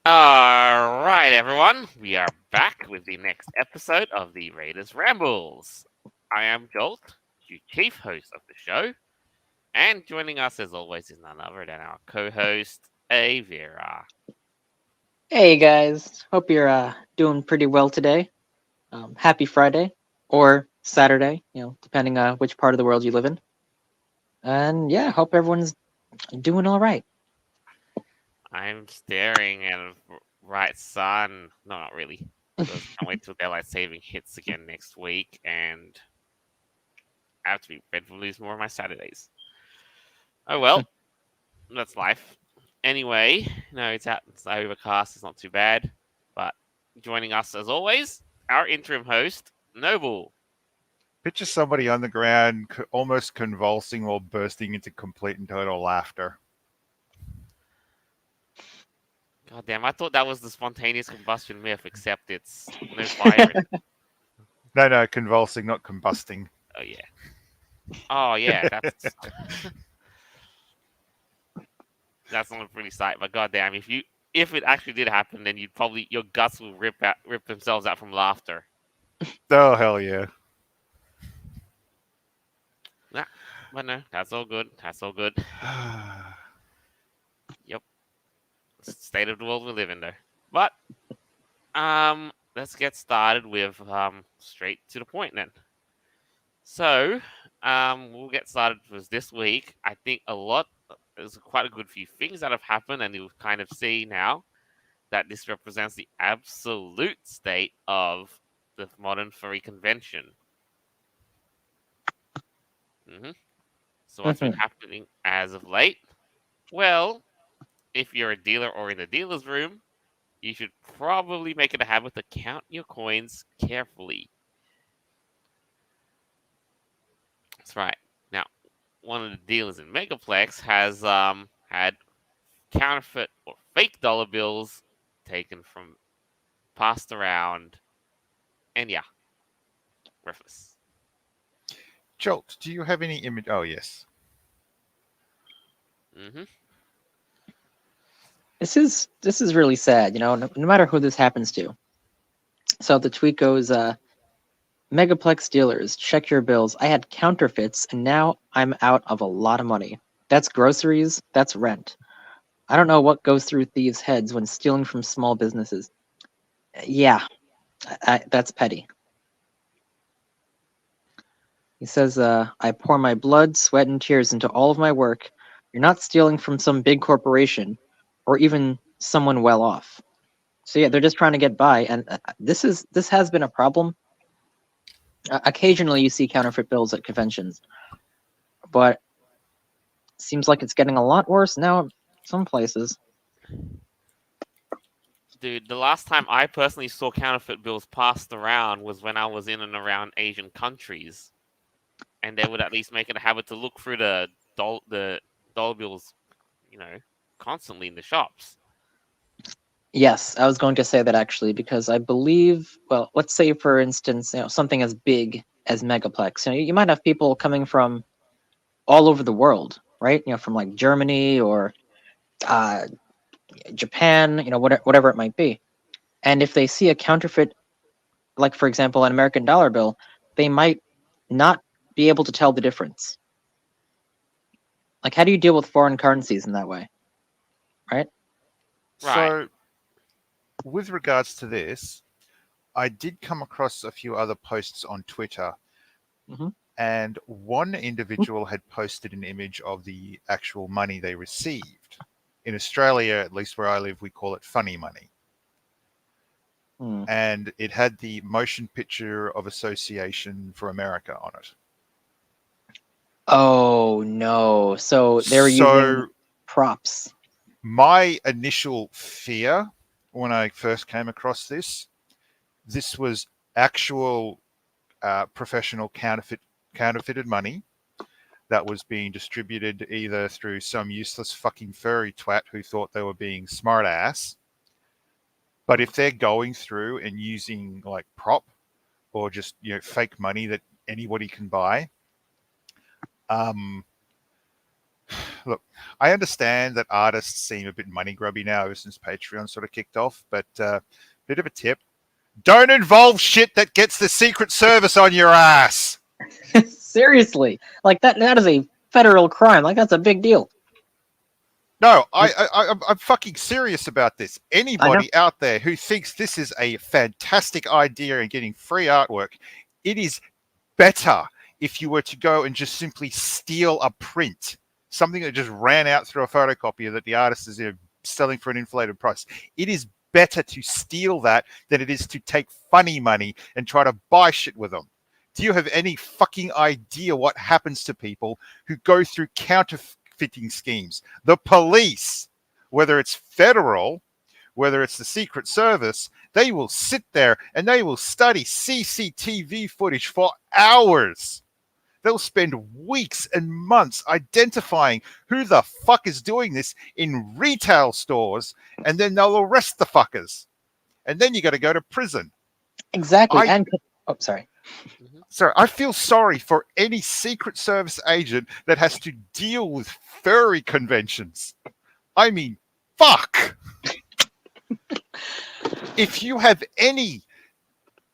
All right, everyone. We are back with the next episode of the Raiders Rambles. I am Jolt, the chief host of the show, and joining us as always is none other than our co-host, Avira. Hey guys, hope you're doing pretty well today. Happy Friday or Saturday, depending which part of the world you live in. And yeah, hope everyone's doing all right. I'm staring at a bright sun. No, not really, because can't wait till daylight saving hits again next week, and I have to be ready to lose more of my Saturdays. Oh well, that's life. Anyway, no, it's overcast. It's not too bad. But joining us as always, our interim host, Noble. Picture somebody on the ground almost convulsing while bursting into complete and total laughter. God damn, I thought that was the spontaneous combustion myth, except it's no fire in it. No, convulsing, not combusting. Oh yeah. Oh yeah, that's not a pretty sight. But goddamn, if it actually did happen, then you'd probably your guts will rip themselves out from laughter. Oh, hell yeah. Nah, but no, that's all good. That's all good. Yep, it's the state of the world we live in, though. But let's get started with straight to the point then. So, we'll get started with this week. I think there's quite a good few things that have happened, and you'll kind of see now that this represents the absolute state of the modern furry convention. hmm So, what's been Mhm. happening as of late? Well, if you're a dealer or in the dealer's room, you should probably make it a habit to count your coins carefully. That's right. Now, one of the dealers in Megaplex has had counterfeit or fake dollar bills taken from passed around, and yeah, worthless. Jolt, do you have any image? Oh, yes. hmm This is really sad. No matter who this happens to. So the tweet goes, Megaplex dealers, check your bills. I had counterfeits, and now I'm out of a lot of money. That's groceries. That's rent. I don't know what goes through thieves' heads when stealing from small businesses. Yeah, that's petty. He says, I pour my blood, sweat, and tears into all of my work. You're not stealing from some big corporation or even someone well off. So yeah, they're just trying to get by, and this has been a problem. Occasionally, you see counterfeit bills at conventions, but seems like it's getting a lot worse now. Some places. Dude, the last time I personally saw counterfeit bills passed around was when I was in and around Asian countries, and they would at least make it a habit to look through the dollar bills, you know, constantly in the shops. Yes, I was going to say that actually because I believe. Well, let's say for instance, something as big as Megaplex. You might have people coming from all over the world, right? From like Germany or uh, Japan, whatever it might be. And if they see a counterfeit, like for example, an American dollar bill, they might not be able to tell the difference. Like, how do you deal with foreign currencies in that way, right? Right. So, with regards to this, I did come across a few other posts on Twitter, hmm and one individual had posted an image of the actual money they received. In Australia, at least where I live, we call it funny money. Hmm. And it had the motion picture of Association for America on it. Oh no! So they were using So props. my initial fear when I first came across this was actual professional counterfeited money that was being distributed either through some useless fucking furry twat who thought they were being smart ass. But if they're going through and using like prop or just fake money that anybody can buy, um, Look, I understand that artists seem a bit money grubby now ever since Patreon sort of kicked off, but bit of a tip: don't involve shit that gets the Secret Service on your ass. Seriously, like that is a federal crime. Like that's a big deal. No, I'm fucking serious about this. I know. Anybody out there who thinks this is a fantastic idea and getting free artwork, it is better if you were to go and just simply steal a print, something that just ran out through a photocopier that the artist is selling for an inflated price. It is better to steal that than it is to take funny money and try to buy shit with them. Do you have any fucking idea what happens to people who go through counterfeiting schemes? The police, whether it's federal, whether it's the Secret Service, they will sit there and they will study CCTV footage for hours. They'll spend weeks and months identifying who the fuck is doing this in retail stores, and then they'll arrest the fuckers. And then you got to go to prison. Exactly. And oh, sorry. So I feel sorry for any Secret Service agent that has to deal with furry conventions. I mean, fuck. If you have any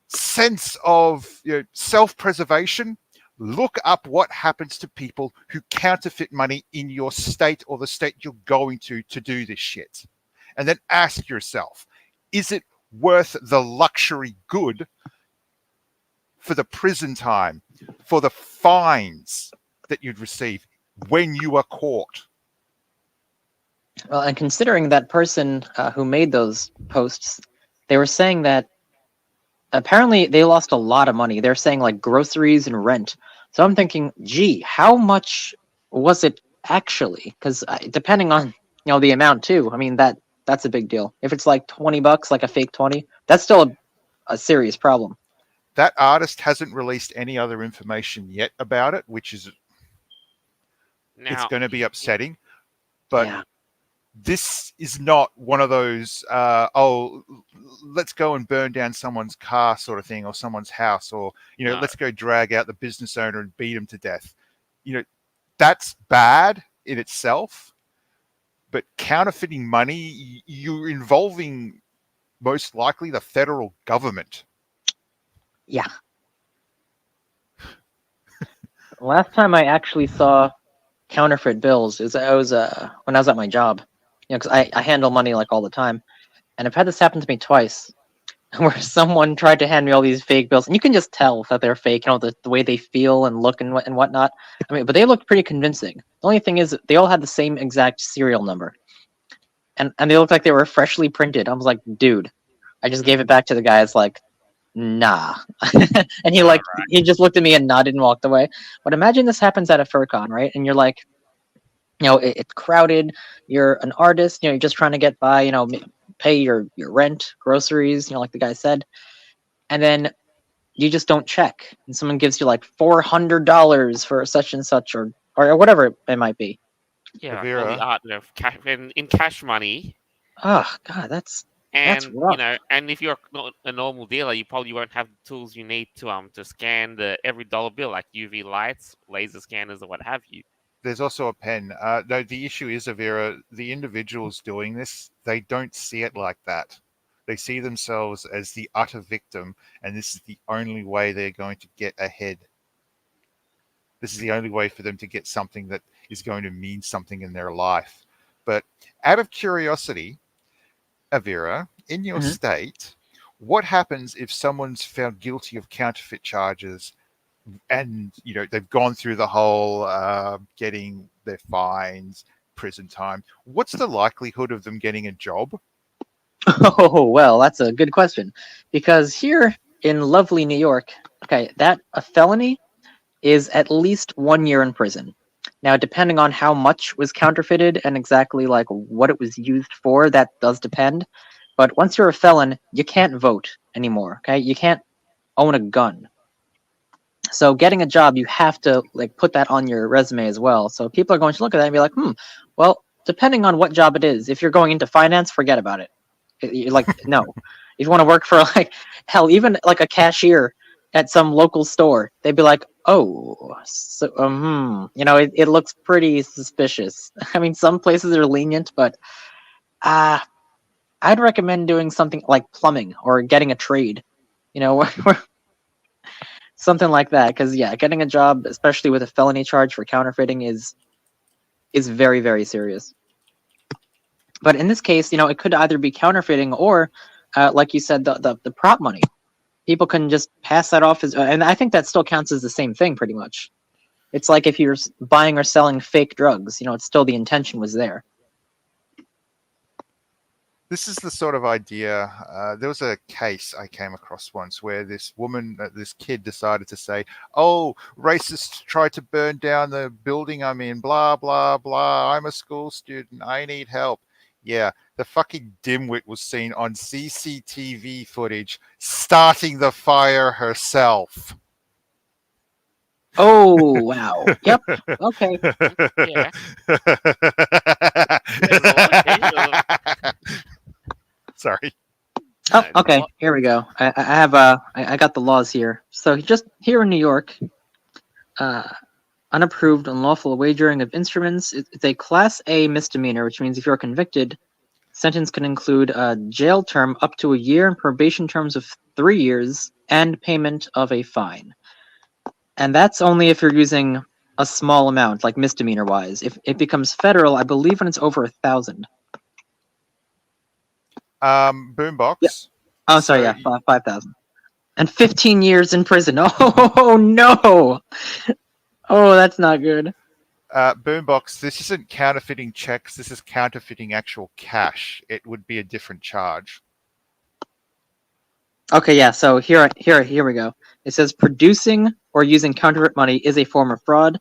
sense of self-preservation, look up what happens to people who counterfeit money in your state or the state you're going to do this shit. And then ask yourself, is it worth the luxury good for the prison time, for the fines that you'd receive when you are caught? Well, and considering that person who made those posts, they were saying that apparently they lost a lot of money. They're saying like groceries and rent. So I'm thinking, gee, how much was it actually? Because depending on the amount too. I mean that's a big deal. If it's like $20, like a fake 20, that's still a serious problem. That artist hasn't released any other information yet about it, which is it's going to be upsetting. But yeah. This is not one of those, let's go and burn down someone's car sort of thing, or someone's house, or, let's go drag out the business owner and beat him to death. That's bad in itself, but counterfeiting money, you're involving most likely the federal government. Yeah. Last time I actually saw counterfeit bills is when I was at my job. Because I handle money like all the time, and I've had this happen to me twice, where someone tried to hand me all these fake bills, and you can just tell that they're fake. The way they feel and look and whatnot. I mean, but they looked pretty convincing. The only thing is, they all had the same exact serial number, and they looked like they were freshly printed. I was like, dude, I just gave it back to the guy. It's like, nah, and he just looked at me and nodded and walked away. But imagine this happens at a FurCon, right? And you're like, it's crowded. You're an artist. You're just trying to get by. Pay your rent, groceries. Like the guy said, and then you just don't check, and someone gives you like $400 for such and such, or whatever it might be. Yeah, all the art in cash money. Oh God, that's rough. And if you're not a normal dealer, you probably won't have the tools you need to scan every dollar bill, like UV lights, laser scanners, or what have you. There's also a pen. No, the issue is, Avira, the individuals doing this, they don't see it like that. They see themselves as the utter victim, and this is the only way they're going to get ahead. This is the only way for them to get something that is going to mean something in their life. But out of curiosity, Avira, in your state, what happens if someone's found guilty of counterfeit charges and they've gone through the whole getting their fines, prison time? What's the likelihood of them getting a job? Oh, well, that's a good question, because here in lovely New York, that a felony is at least 1 year in prison. Now, depending on how much was counterfeited and exactly like what it was used for, that does depend. But once you're a felon, you can't vote anymore. Okay, you can't own a gun. So getting a job, you have to put that on your resume as well. So people are going to look at that and be like, well, depending on what job it is, if you're going into finance, forget about it. You're like, no. If you want to work for hell, even like a cashier at some local store, they'd be like, Oh, so it looks pretty suspicious. I mean, some places are lenient, but uh I'd recommend doing something like plumbing or getting a trade. You know, something like that. Because yeah, getting a job, especially with a felony charge for counterfeiting, is very very serious. But in this case, it could either be counterfeiting or, like you said, the prop money. People can just pass that off as, and I think that still counts as the same thing, pretty much. It's like if you're buying or selling fake drugs, it's still the intention was there. This is the sort of idea. There was a case I came across once where this woman, this kid decided to say, "Oh, racists tried to burn down the building I'm in, blah, blah, blah. I'm a school student. I need help." Yeah, the fucking dimwit was seen on CCTV footage starting the fire herself. Oh wow! Yep. Okay. Yeah, there's a lot of cases of Sorry. Oh, there's a okay. lot. Here we go. I have I got the laws here. So just here in New York, uh, unapproved unlawful wagering of instruments. It's a Class A misdemeanor, which means if you're convicted, sentence can include a jail term up to a year and probation terms of 3 years and payment of a fine. And that's only if you're using a small amount, like misdemeanor wise. If it becomes federal, I believe when it's over 1,000. Yeah. Boombox. Oh, sorry. So Yeah, 5,000 and 15 years in prison. Oh no! Oh, that's not good. Boombox, this isn't counterfeiting checks. This is counterfeiting actual cash. It would be a different charge. Okay, yeah. So here we go. It says producing or using counterfeit money is a form of fraud.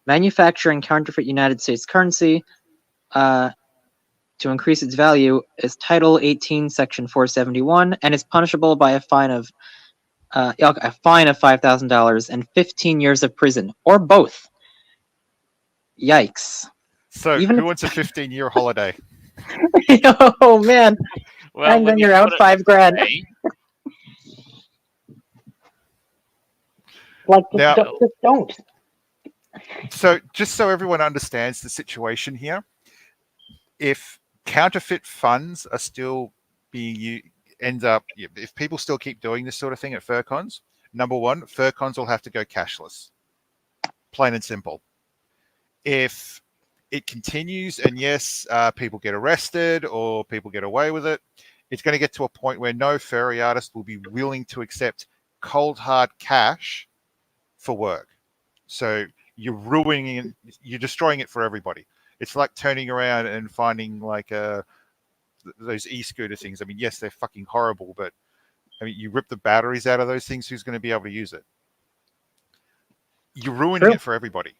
Manufacturing counterfeit United States currency uh, to increase its value is Title 18, Section 471, and is punishable by a fine of $5,000 and 15 years of prison, or both. Yikes! So, Even who wants a 15-year holiday? oh man, Well, and when then you you're out put it this $5,000. way, Like Now, just don't. so just so everyone understands the situation here, if counterfeit funds are still being used, ends up, if people still keep doing this sort of thing at FurCons, number one, FurCons will have to go cashless. Plain and simple. If it continues, and yes, people get arrested or people get away with it, it's going to get to a point where no furry artist will be willing to accept cold hard cash for work. So you're ruining it, you're destroying it for everybody. It's like turning around and finding like those e-scooter things. I mean, yes, they're fucking horrible, but I mean, you rip the batteries out of those things, who's going to be able to use it? You're ruining True. it for everybody.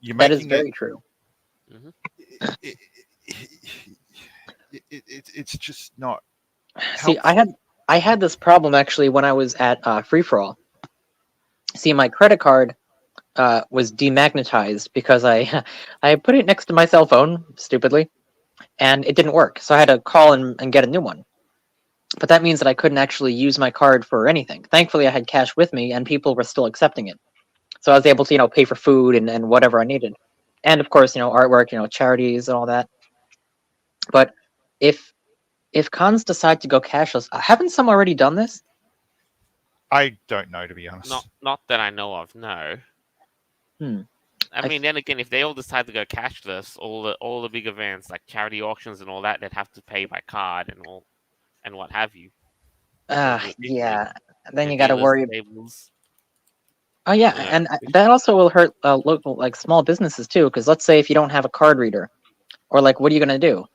You're That is making it very true. mhm. it, it's just not See, helpful. I had this problem actually when I was at Free For All. See, my credit card was demagnetized because I I put it next to my cell phone stupidly, and it didn't work. So I had to call and get a new one. But that means that I couldn't actually use my card for anything. Thankfully, I had cash with me, and people were still accepting it. So I was able to pay for food and whatever I needed, and of course artwork, charities and all that. But if cons decide to go cashless, haven't some already done this? I don't know, to be Not honest. not that I know of. No. Hmm. I I mean, then again, if they all decide to go cashless, all the big events like charity auctions and all that, they'd have to pay by card and all and what have you. So it'd be a big thing. yeah. Then The you got to dealers, worry. tables, Oh yeah, you know. and that also will hurt local like small businesses too. Because let's say if you don't have a card reader, or like, what are you gonna do?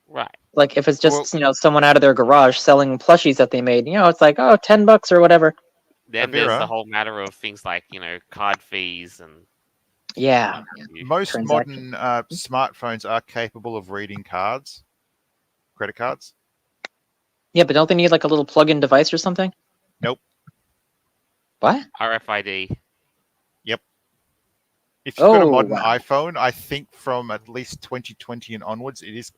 Right. Like if it's Well, just someone out of their garage selling plushies that they made, it's like, oh, $10 or whatever. Then there's the Avira, whole matter of things like card fees and Yeah, what yeah. have you. most Transaction. modern smartphones are capable of reading cards, credit cards. Yeah, but don't they need like a little plug-in device or something? Nope. What? RFID. Yep. If you've got a Oh modern wow. iPhone, I think from at least 2020 and onwards, it is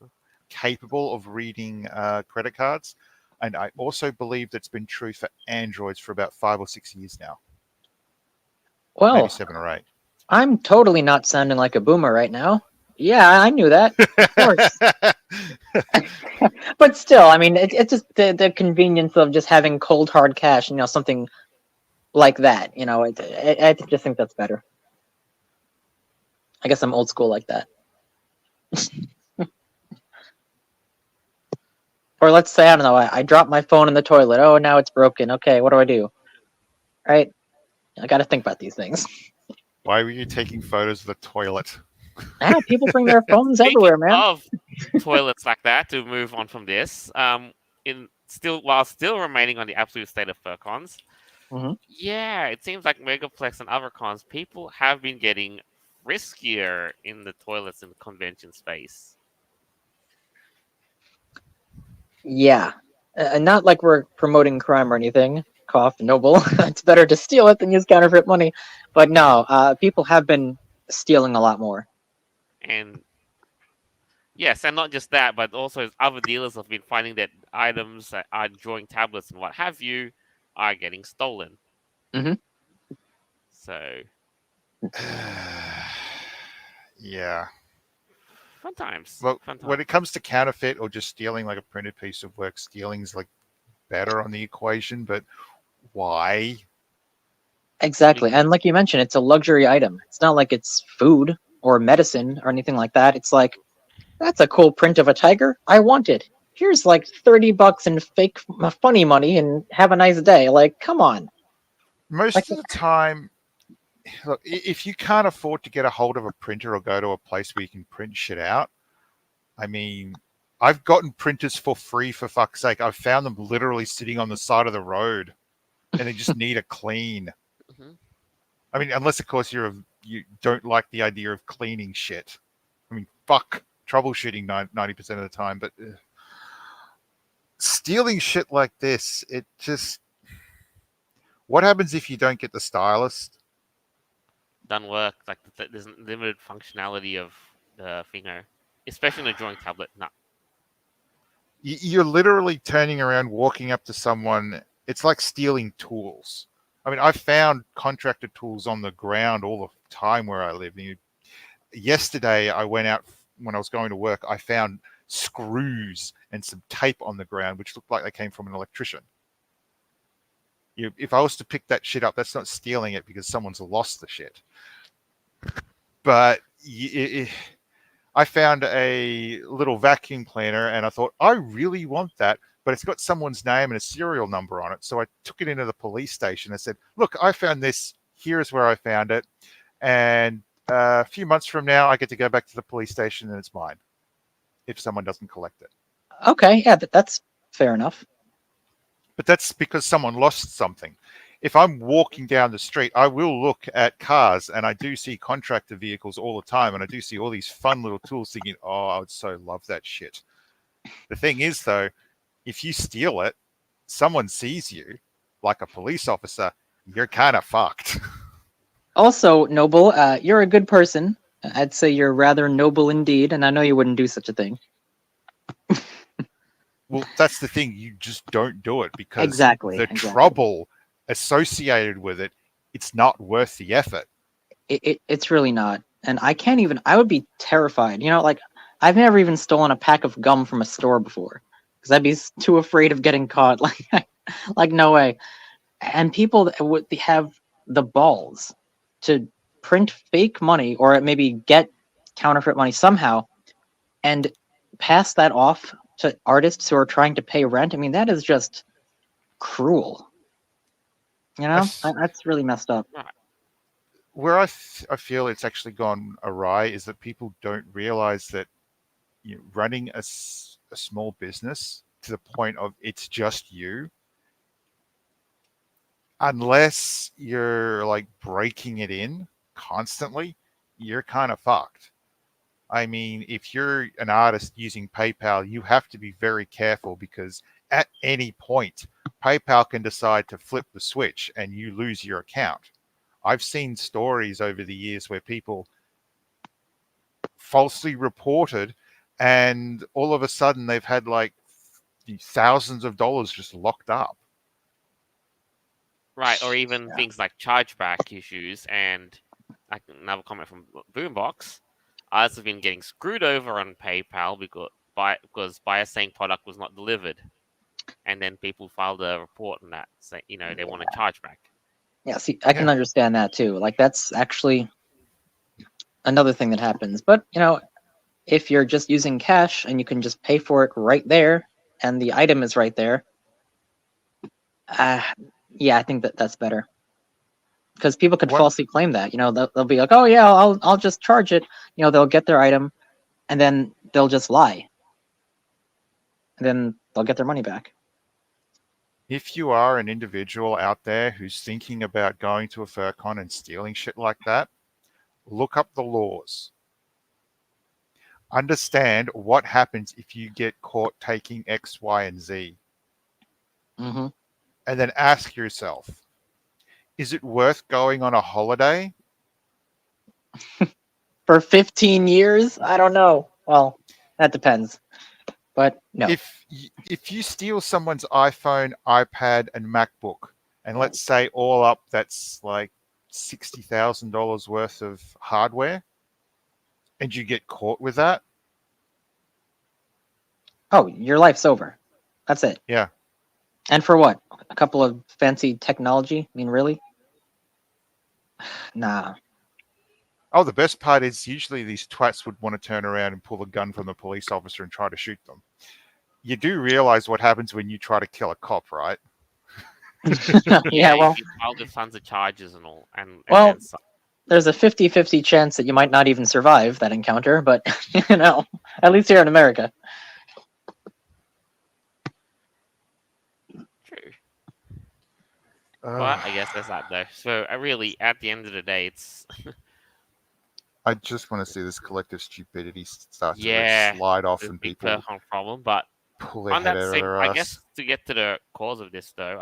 capable of reading credit cards. And I also believe that's been true for Androids for about 5 or 6 years now. maybe Well, 7 or 8. I'm totally not sounding like a boomer right now. Yeah, I knew that. Of course. But still, I mean, it's just the convenience of just having cold hard cash, something like that. I just think that's better. I guess I'm old school like that. Or let's say, I don't know, I dropped my phone in the toilet. Oh, now it's broken. Okay, what do I do? Right? I got to think about these things. Why were you taking photos of the toilet? Yeah, people bring their phones Speaking everywhere, man. of toilets like that, to move on from this, while still remaining on the absolute state of furcons, Hmm. yeah, it seems like Megaplex and other cons, people have been getting riskier in the toilets in the convention space. Yeah. And not like we're promoting crime or anything. Cough, noble. It's better to steal it than use counterfeit money. But no, people have been stealing a lot more. And yes, and not just that, but also other dealers have been finding that items that are drawing tablets and what have you are getting stolen. Hmm. So Yeah. fun times, Well, fun when times. it comes to counterfeit or just stealing like a printed piece of work, stealing's like better on the equation, but why? Exactly. And like you mentioned, it's a luxury item. It's not like it's food or medicine or anything like that. It's like, that's a cool print of a tiger. I want it. Here's like $30 in fake funny money and have a nice day. Like, come on. Like, Most of the time, look, if you can't afford to get a hold of a printer or go to a place where you can print shit out, I mean, I've gotten printers for free for fuck's sake. I've found them literally sitting on the side of the road and they just need a clean. Hmm. I mean, unless of course you don't like the idea of cleaning shit. I mean, fuck troubleshooting 90% of the time, but stealing shit like this, it just. What happens if you don't get the stylist? Done work like there's limited functionality of the finger, especially in a drawing tablet. No, You're literally turning around, walking up to someone. It's like stealing tools. I mean, I've found contractor tools on the ground all the time where I live. Yesterday, I went out when I was going to work. I found screws and some tape on the ground, which looked like they came from an electrician. If I was to pick that shit up, that's not stealing it because someone's lost the shit. But I found a little vacuum cleaner and I thought, I really want that, but it's got someone's name and a serial number on it. So I took it into the police station and said, look, I found this. Here's where I found it. And a few months from now, I get to go back to the police station and it's mine if someone doesn't collect it. okay, yeah, that's fair enough. But that's because someone lost something. If I'm walking down the street, I will look at cars and I do see contractor vehicles all the time. And I do see all these fun little tools thinking, oh, I would so love that shit. The thing is, though, if you steal it, someone sees you, like a police officer, you're kind of fucked. Also, Noble, you're a good person. I'd say you're rather noble indeed, and I know you wouldn't do such a thing. Well, that's the thing. You just don't do it because Exactly, the exactly. trouble associated with it, it's not worth the effort. It's really not. And I would be terrified. Like, I've never even stolen a pack of gum from a store before because I'd be too afraid of getting caught. Like no way. And people that would have the balls to print fake money or maybe get counterfeit money somehow and pass that off to artists who are trying to pay rent. I mean, that is just cruel. That's really messed up. right. Where I feel it's actually gone awry is that people don't realize that running a small business to the point of it's just you, unless you're like breaking it in constantly, you're kind of fucked. I mean, if you're an artist using PayPal, you have to be very careful because at any point, PayPal can decide to flip the switch and you lose your account. I've seen stories over the years where people falsely reported and all of a sudden they've had like thousands of dollars just locked up. right, or even things like chargeback issues. And like another comment from Boombox, others have been getting screwed over on PayPal because buyers saying product was not delivered, and then people filed a report on that, say they want a chargeback. Yeah, see, I can Yeah. understand that too. Like that's actually another thing that happens. But if you're just using cash and you can just pay for it right there, and the item is right there, uh, yeah, I think that's better because people could One falsely claim that. They'll be like, "Oh yeah, I'll just charge it." They'll get their item, and then they'll just lie, and then they'll get their money back. If you are an individual out there who's thinking about going to a fur con and stealing shit like that, look up the laws. Understand what happens if you get caught taking X, Y, and Z. Hmm. And then ask yourself, is it worth going on a holiday? For 15 years, I don't know. Well, that depends, but no. If you steal someone's iPhone, iPad, and MacBook, and let's say all up that's like $60,000 worth of hardware, and you get caught with that, Oh, your life's over. That's it. yeah. And for what? A couple of fancy technology? I mean, really? Nah. Oh, the best part is usually these twats would want to turn around and pull a gun from the police officer and try to shoot them. You do realize what happens when you try to kill a cop, right? Yeah, Yeah, well, if you filed with tons of charges and all, and well, then some. there's a 50-50 chance that you might not even survive that encounter, but at least here in America. True. Uh, But I guess that's that though. So really, at the end of the day, it's I just want to see this collective stupidity start to yeah, slide off a and big people personal problem. But pull their on head that out of same, their I ass. guess to get to the cause of this though,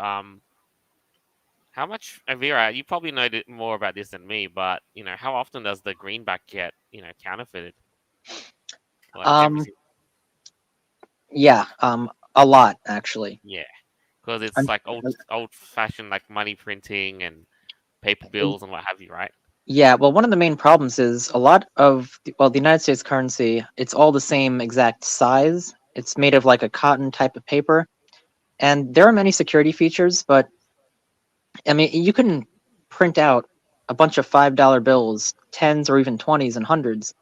how much, Avira? You probably know more about this than me, but how often does the greenback get counterfeited? Like every Um, single, yeah, a lot actually. yeah, because it's Un- like old fashioned like money printing and paper bills and what have you, right? Yeah, well, one of the main problems is a lot of the United States currency, it's all the same exact size. It's made of like a cotton type of paper, and there are many security features, but I mean, you can print out a bunch of $5 bills, tens or even 20s and hundreds.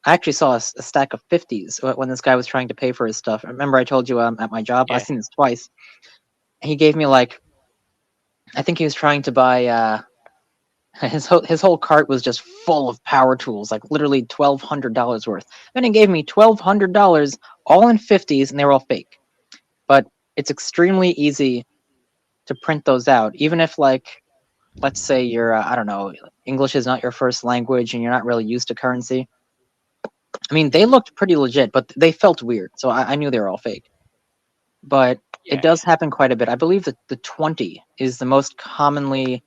I actually saw a stack of 50s when this guy was trying to pay for his stuff. Remember, I told you at my job, I've Yeah, seen this twice. He gave me like, I think he was trying to buy his whole cart was just full of power tools, like literally $1,200 worth. Then he gave me $1,200 all in 50s, and they were all fake. But it's extremely easy to print those out, even if like let's say you're I don't know, English is not your first language and you're not really used to currency. I mean, they looked pretty legit, but they felt weird, so I knew they were all fake. But it yeah. does happen quite a bit. I believe that the 20 is the most commonly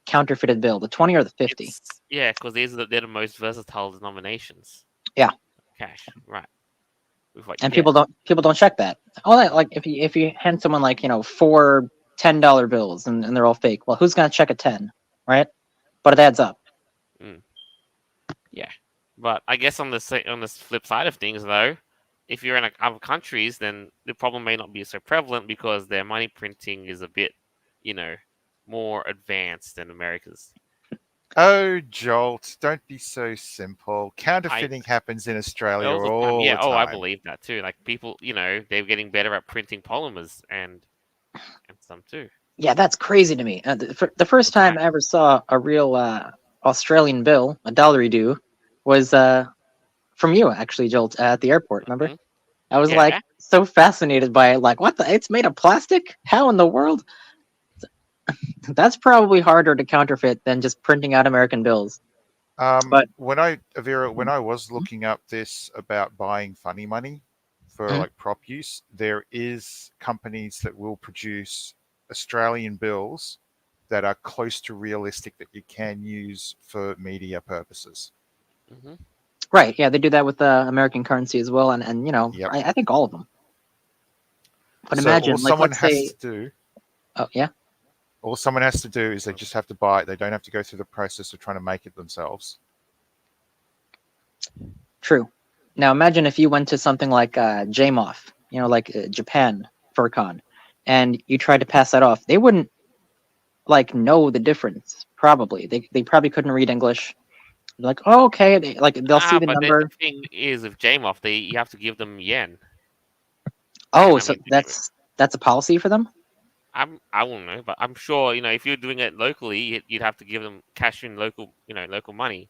counterfeited bill, the 20 or the 50. Because they're the most versatile denominations. Yeah, Cash, right? With what you and get. people don't check that. Oh, like if you hand someone like four $10 bills and they're all fake, well, who's gonna check a 10, right? But it adds up. Mm, yeah, but I guess on the flip side of things, though, if you're in other countries, then the problem may not be so prevalent because their money printing is a bit, you know, more advanced than America's. Oh, Jolt, don't be so simple. I Counterfeiting happens in Australia all the time, all yeah. the Oh, I time. believe that too. Like people, they're getting better at printing polymers and some too. Yeah, that's crazy to me. The first All the time time. I ever saw a real Australian bill, a dollary do, was from you actually, Jolt, at the airport. Remember? Hmm. I was like Yeah, so fascinated by it. Like, what the? It's made of plastic? How in the world? That's probably harder to counterfeit than just printing out American bills. But When I Vera, when I was looking up this about buying funny money for Mhm. like prop use, there is companies that will produce Australian bills that are close to realistic that you can use for media purposes. hmm, Right, yeah, they do that with American currency as well, and Yep. I think all of them. But So all imagine, like, someone let's has say, to do oh yeah, All someone has to do is they just have to buy it. They don't have to go through the process of trying to make it themselves. True. Now imagine if you went to something like JMOF, like Japan FurCon, and you tried to pass that off. They wouldn't like know the difference. Probably they probably couldn't read English. They're like, oh, okay. They'll see Ah, the but the number. thing is with JMOF, you have to give them yen, and Oh, I so mean, that's a policy for them. I won't know, but I'm sure if you're doing it locally, you'd have to give them cash in local local money.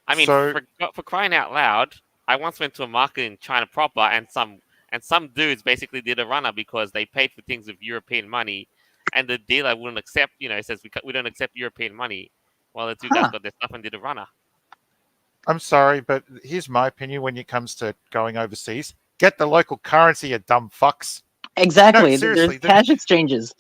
I mean, So for crying out loud, I once went to a market in China proper, and some dudes basically did a runner because they paid for things with European money, and the dealer wouldn't accept. Says we don't accept European money. While the two guys Huh? got their stuff and did a runner. I'm sorry, but here's my opinion when it comes to going overseas. Get the local currency, you dumb fucks. No, Exactly. There's seriously, cash exchanges.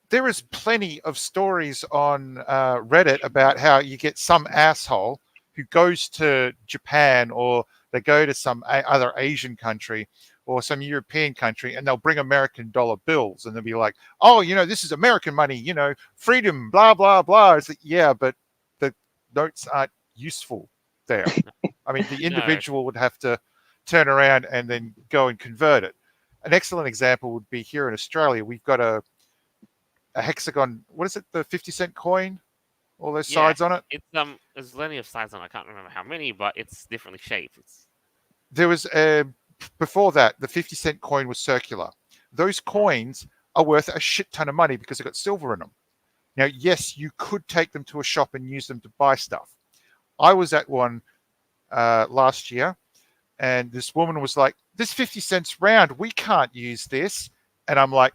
there is plenty of stories on Reddit about how you get some asshole who goes to Japan or they go to some other Asian country or some European country and they'll bring American dollar bills and they'll be like, oh, this is American money, freedom, blah, blah, blah. It's like, yeah, but the notes aren't useful there. I mean, the No, individual would have to turn around and then go and convert it. An excellent example would be here in Australia. We've got a hexagon. What is it? The 50-cent coin? All those yeah, sides on it. there's plenty of sides on. I can't remember how many, but it's differently shaped. It's There was before that, the 50-cent coin was circular. Those coins are worth a shit ton of money because they've got silver in them. Now, yes, you could take them to a shop and use them to buy stuff. I was at one last year, and this woman was like, "This 50 cents round. We can't use this." And I'm like,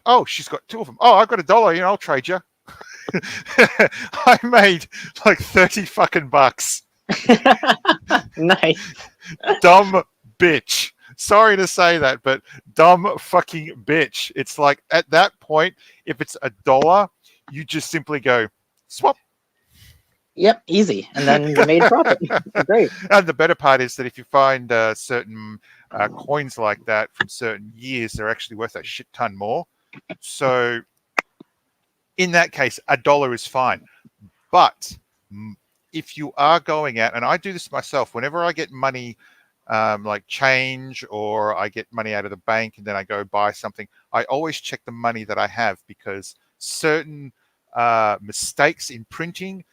"Oh, she's got two of them. Oh, I've got $1. I'll trade you." I made like 30 fucking bucks. Nice. Dumb bitch. Sorry to say that, but dumb fucking bitch. It's like at that point, if it's $1, you just simply go swap. Yep, easy. And then you made profit. Great. And the better part is that if you find certain coins like that from certain years, they're actually worth a shit ton more. So in that case, $1 is fine. But if you are going out, and I do this myself, whenever I get money like change or I get money out of the bank and then I go buy something, I always check the money that I have because certain mistakes in printing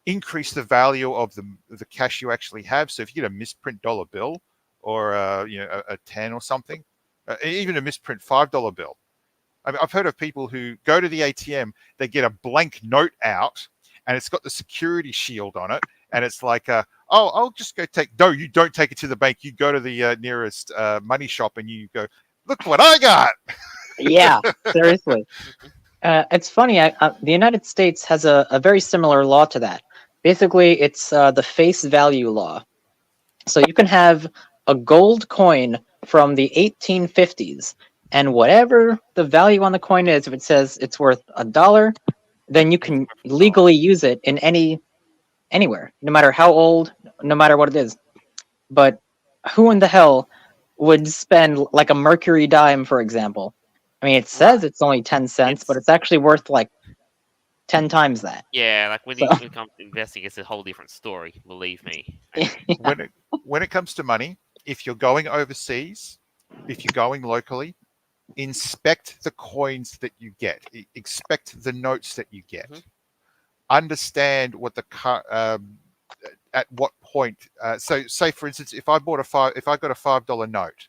increase the value of the cash you actually have. So if you get a misprint dollar bill or a 10 or something, even a misprint $5 bill, I mean, I've heard of people who go to the ATM, they get a blank note out, and it's got the security shield on it, and it's like, oh, I'll just go take. No, you don't take it to the bank. You go to the nearest money shop, and you go, look what I got. Yeah, seriously. It's funny. The United States has a very similar law to that. Basically, it's the face value law. So you can have a gold coin from the 1850s, and whatever the value on the coin is, if it says it's worth $1, then you can legally use it in anywhere, no matter how old, no matter what it is. But who in the hell would spend like a mercury dime, for example? I mean, it says right. it's only 10 cents, but It's it's actually worth like 10 times that. yeah, like So when it comes to investing, it's a whole different story. Believe me. when it comes to money, if you're going overseas, if you're going locally, inspect the coins that you get, expect the notes that you get, understand what at what point. So, say for instance, if I got a $5 note,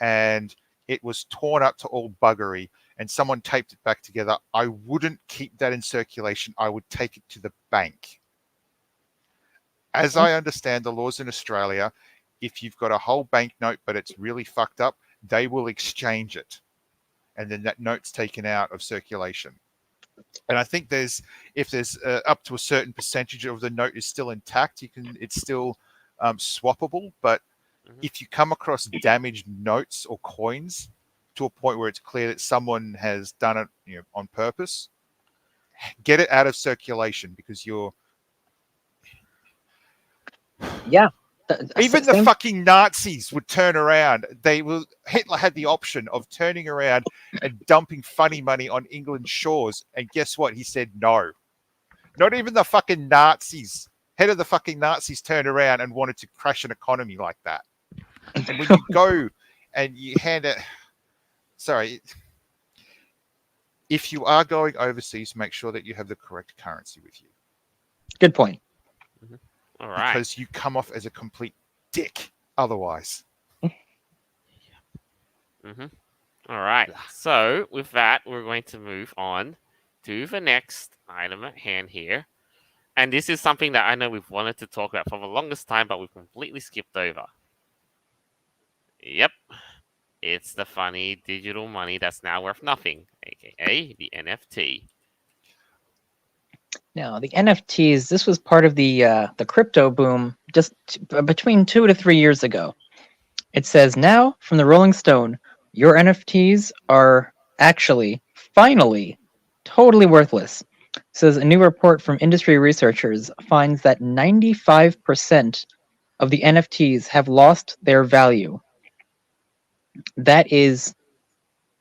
and it was torn up to all buggery, and someone taped it back together, I wouldn't keep that in circulation. I would take it to the bank. As I understand the laws in Australia, if you've got a whole banknote but it's really fucked up, they will exchange it, and then that note's taken out of circulation. And I think if there's up to a certain percentage of the note is still intact, it's still swappable. But if you come across damaged notes or coins to a point where it's clear that someone has done it, on purpose, get it out of circulation because you're yeah, Even the Same. fucking Nazis would turn around. Hitler had the option of turning around and dumping funny money on England's shores, and guess what? He said no. Not even the fucking Nazis, head of the fucking Nazis, turned around and wanted to crash an economy like that. And when you go and you hand it, sorry, if you are going overseas, make sure that you have the correct currency with you. Good point. All right. Because you come off as a complete dick otherwise. All right. So with that, we're going to move on to the next item at hand here. And this is something that I know we've wanted to talk about for the longest time, but we've completely skipped over. Yep. It's the funny digital money that's now worth nothing, aka the NFT. Now, the NFTs, this was part of the crypto boom just between 2 to 3 years ago. It says now from the Rolling Stone, your NFTs are actually, finally, totally worthless. It says a new report from industry researchers finds that 95% of the NFTs have lost their value. That is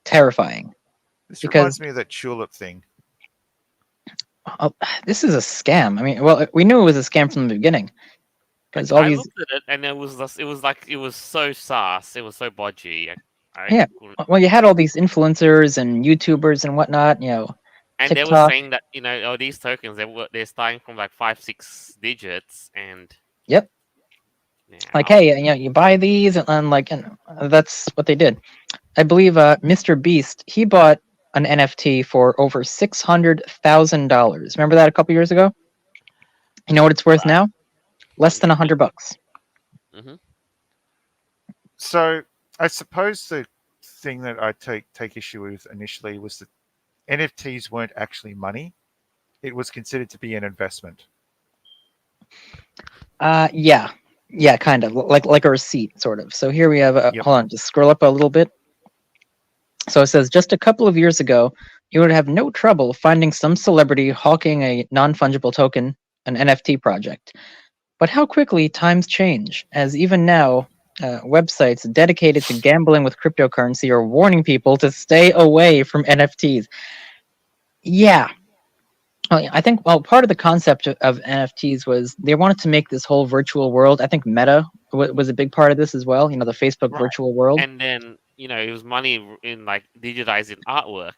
terrifying. This Because reminds me of that tulip thing. this is a scam. I mean, well, we knew it was a scam from the beginning. Because all I these, looked at it and it was like it was so sus, it was so bodgy. Yeah. couldn't- well, you had all these influencers and YouTubers and whatnot, and they were TikTok. saying that these tokens they're starting from like 5-6 digits and Yep. Like, now- hey, you buy these, and like, and that's what they did. I believe Mr. Beast, he bought an NFT for over $600,000. Remember that a couple years ago? You know what it's worth now? Less than $100. So I suppose the thing that I take issue with initially was that NFTs weren't actually money. It was considered to be an investment. Yeah, kind of like a receipt, sort of. So here we have. Yep. Hold on, just scroll up a little bit. So it says just a couple of years ago, you would have no trouble finding some celebrity hawking a non-fungible token, an NFT project. But how quickly times change, as even now, websites dedicated to gambling with cryptocurrency are warning people to stay away from NFTs. Yeah. Well, I think part of the concept of NFTs was they wanted to make this whole virtual world. I think Meta was a big part of this as well. The Facebook Right. virtual world. And then it was money in like digitizing artwork.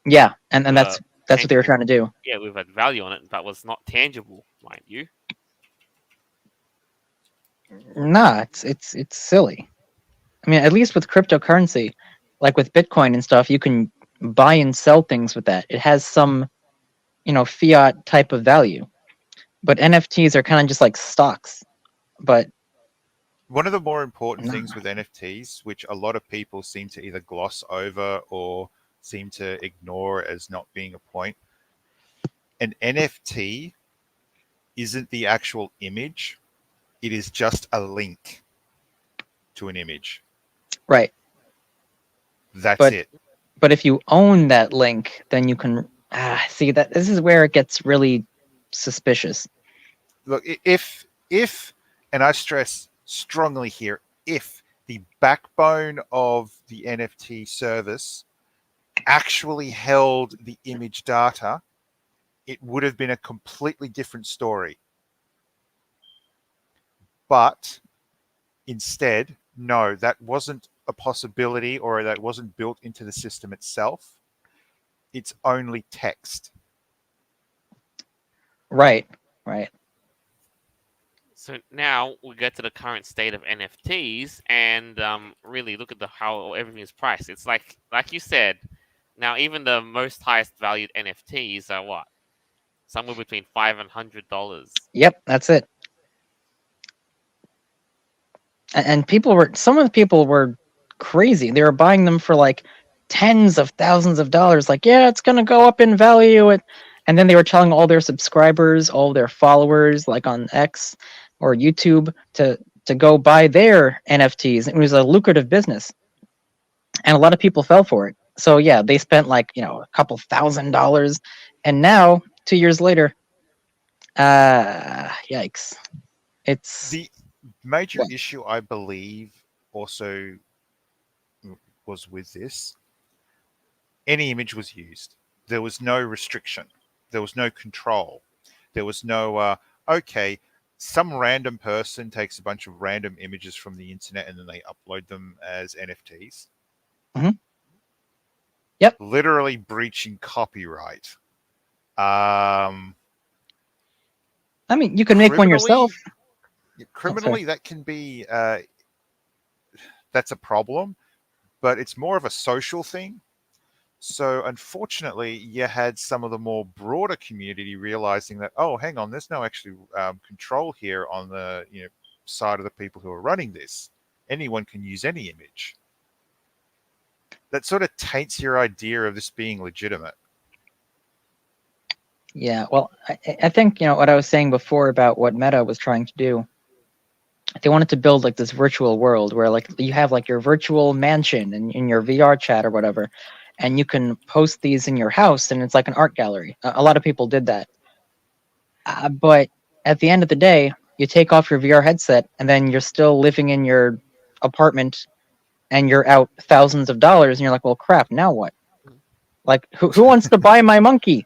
Yeah, and that's what they were tangible. trying to do. Yeah, with a value on it, but was not tangible, mind you. Nah, it's silly. I mean, at least with cryptocurrency, like with Bitcoin and stuff, you can buy and sell things with that. It has some, fiat type of value. But NFTs are kind of just like stocks. But one of the more important things with NFTs, which a lot of people seem to either gloss over or seem to ignore as not being a point, an NFT isn't the actual image. It is just a link to an image. Right. That's it. But if you own that link, then you can see that this is where it gets really suspicious. Look, if and I stress strongly here, if the backbone of the NFT service actually held the image data, it would have been a completely different story. But instead, no, that wasn't a possibility, or that wasn't built into the system itself. It's only text. Right. So now we get to the current state of NFTs and really look at how everything is priced. It's like you said, now even the most highest valued NFTs are what? Somewhere between $5 and $100. Yep, that's it. And some of the people were crazy. They were buying them for like tens of thousands of dollars. Like, yeah, it's gonna go up in value. And then they were telling all their subscribers, all their followers, like on X or YouTube, to go buy their NFTs. It was a lucrative business, and a lot of people fell for it. So yeah, they spent like a couple $1,000, and now 2 years later, yikes! It's major What? issue I believe also was with this. Any image was used. There was no restriction. There was no control. There was no okay. Some random person takes a bunch of random images from the internet and then they upload them as NFTs, Hmm. Yep. literally breaching copyright. Um, I mean, you can make one yourself. criminally, Oh, sorry. criminally, that can be that's a problem, but it's more of a social thing. So unfortunately, you had some of the more broader community realizing that, oh, hang on, there's no actually control here on the side of the people who are running this. Anyone can use any image. That sort of taints your idea of this being legitimate. Yeah. Well, I think what I was saying before about what Meta was trying to do. They wanted to build like this virtual world where like you have like your virtual mansion in your VR chat or whatever, and you can post these in your house, and it's like an art gallery. A lot of people did that, but at the end of the day, you take off your VR headset, and then you're still living in your apartment, and you're out thousands of dollars, and you're like, well, crap. Now what? Like, who wants to buy my monkey?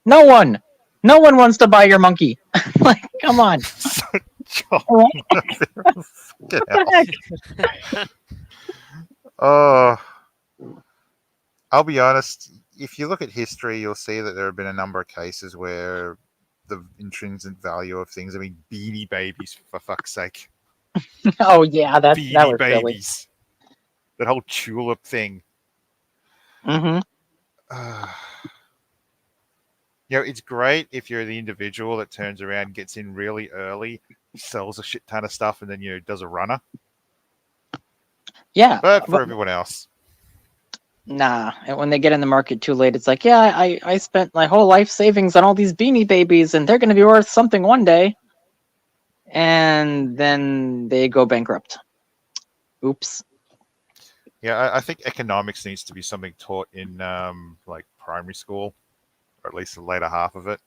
No one. No one wants to buy your monkey. Like, come on. So, John, What get the out. heck? Oh, I'll be honest. If you look at history, you'll see that there have been a number of cases where the intrinsic value of things. I mean, Beanie Babies, for fuck's sake. Oh yeah, that Beanie was silly. Babies. That whole tulip thing. Hmm. Uh, it's great if you're the individual that turns around, gets in really early, sells a shit ton of stuff, and then does a runner. Yeah, But for but everyone else, nah. And when they get in the market too late, it's like, yeah, I spent my whole life savings on all these Beanie Babies, and they're going to be worth something one day, and then they go bankrupt. Oops. yeah, I think economics needs to be something taught in like primary school, or at least the later half of it.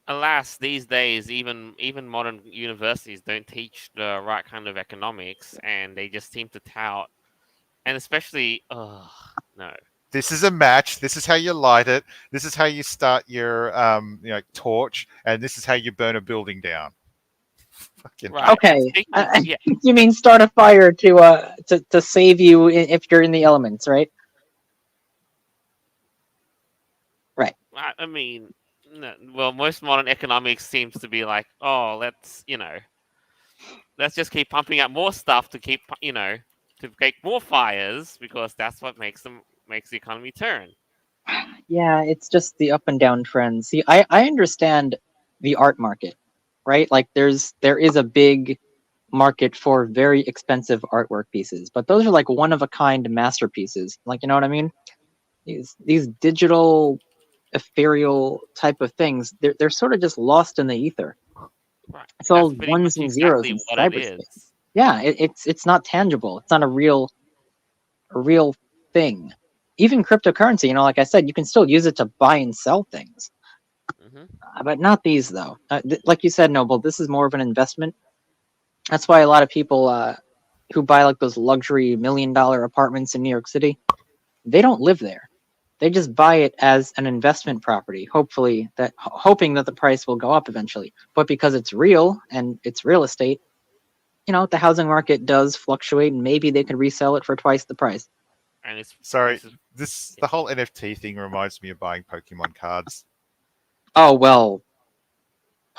Alas, these days, even modern universities don't teach the right kind of economics, and they just seem to tout, and especially, oh no, This is a match. This is how you light it. This is how you start your torch, and this is how you burn a building down. Fucking right. hell. And Okay. speaking of, yeah, You mean start a fire to save you if you're in the elements, right? Right. I mean, no, well, most modern economics seems to be like, oh, let's just keep pumping out more stuff to to make more fires because that's what makes the economy turn. Yeah, it's just the up and down trends. See, I understand the art market, right? Like there is a big market for very expensive artwork pieces, but those are like one of a kind masterpieces. Like, you know what I mean? These digital ethereal type of things, they're sort of just lost in the ether. Right. It's That's all pretty ones much and zeros exactly in what it cyberspace. is. Yeah, it's not tangible. It's not a real thing. Even cryptocurrency, like I said, you can still use it to buy and sell things, Hmm. but not these though. Like you said, Noble, this is more of an investment. That's why a lot of people who buy like those luxury $1 million apartments in New York City, they don't live there. They just buy it as an investment property, hoping that the price will go up eventually. But because it's real and it's real estate, the housing market does fluctuate, and maybe they could resell it for twice the price. And it's Sorry, this is this yeah. the whole NFT thing reminds me of buying Pokemon cards. Oh well,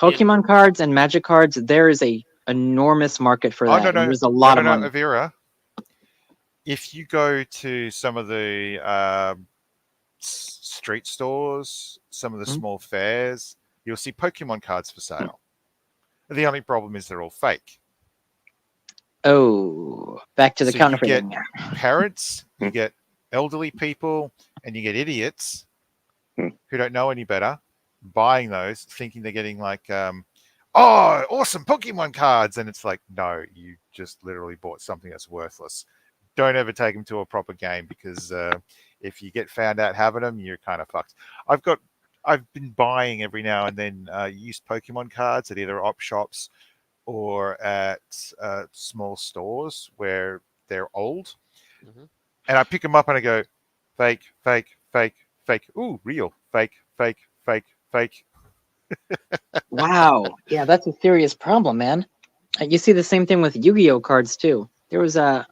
it Pokemon cards and Magic cards, there is a enormous market for Oh no that, and no there's a no lot no of no, money. Avira. If you go to some of the street stores, some of the Mhm. small fairs, you'll see Pokemon cards for sale. The only problem is they're all fake. Oh, back to the So you get counterfeiting. parents, you get elderly people, and you get idiots who don't know any better buying those, thinking they're getting like, oh, awesome Pokemon cards. And it's like, no, you just literally bought something that's worthless. Don't ever take them to a proper game because if you get found out having them, you're kind of fucked. I've been buying every now and then used Pokemon cards at either op shops or at small stores where they're old, Hmm. and I pick them up and I go, fake, fake, fake, fake. Ooh, real, fake, fake, fake, fake. Wow. Yeah, that's a serious problem, man. You see the same thing with Yu-Gi-Oh cards too. There was a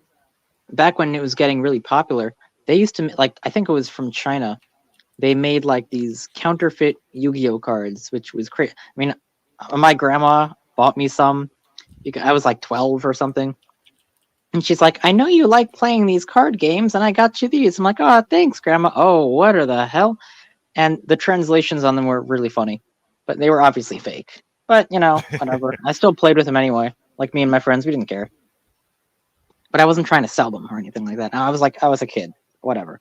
back when it was getting really popular. They used to like I think it was from China. They made like these counterfeit Yu-Gi-Oh cards, which was crazy. I mean, my grandma bought me some because I was like 12 or something. And she's like, I know you like playing these card games, and I got you these. I'm like, oh, thanks, Grandma. Oh, what are the hell? And the translations on them were really funny, but they were obviously fake. But whatever. I still played with them anyway. Like me and my friends, we didn't care. But I wasn't trying to sell them or anything like that. I was a kid, whatever.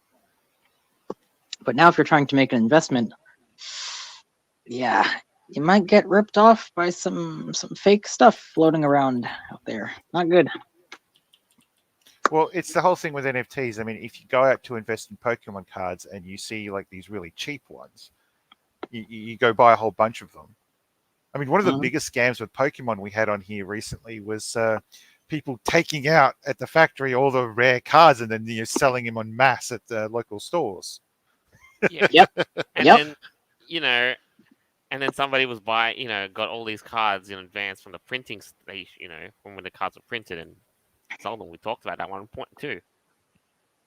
But now, if you're trying to make an investment, yeah, you might get ripped off by some fake stuff floating around out there. Not good. Well, it's the whole thing with NFTs. I mean, if you go out to invest in Pokemon cards and you see like these really cheap ones, you go buy a whole bunch of them. I mean, one of the Mhm. biggest scams with Pokemon we had on here recently was people taking out at the factory all the rare cards and then selling them en masse at the local stores. Yeah, Yep. and Yep. then you know, and then somebody was got all these cards in advance from the printing station, from when the cards were printed and sold them. We talked about that one point too.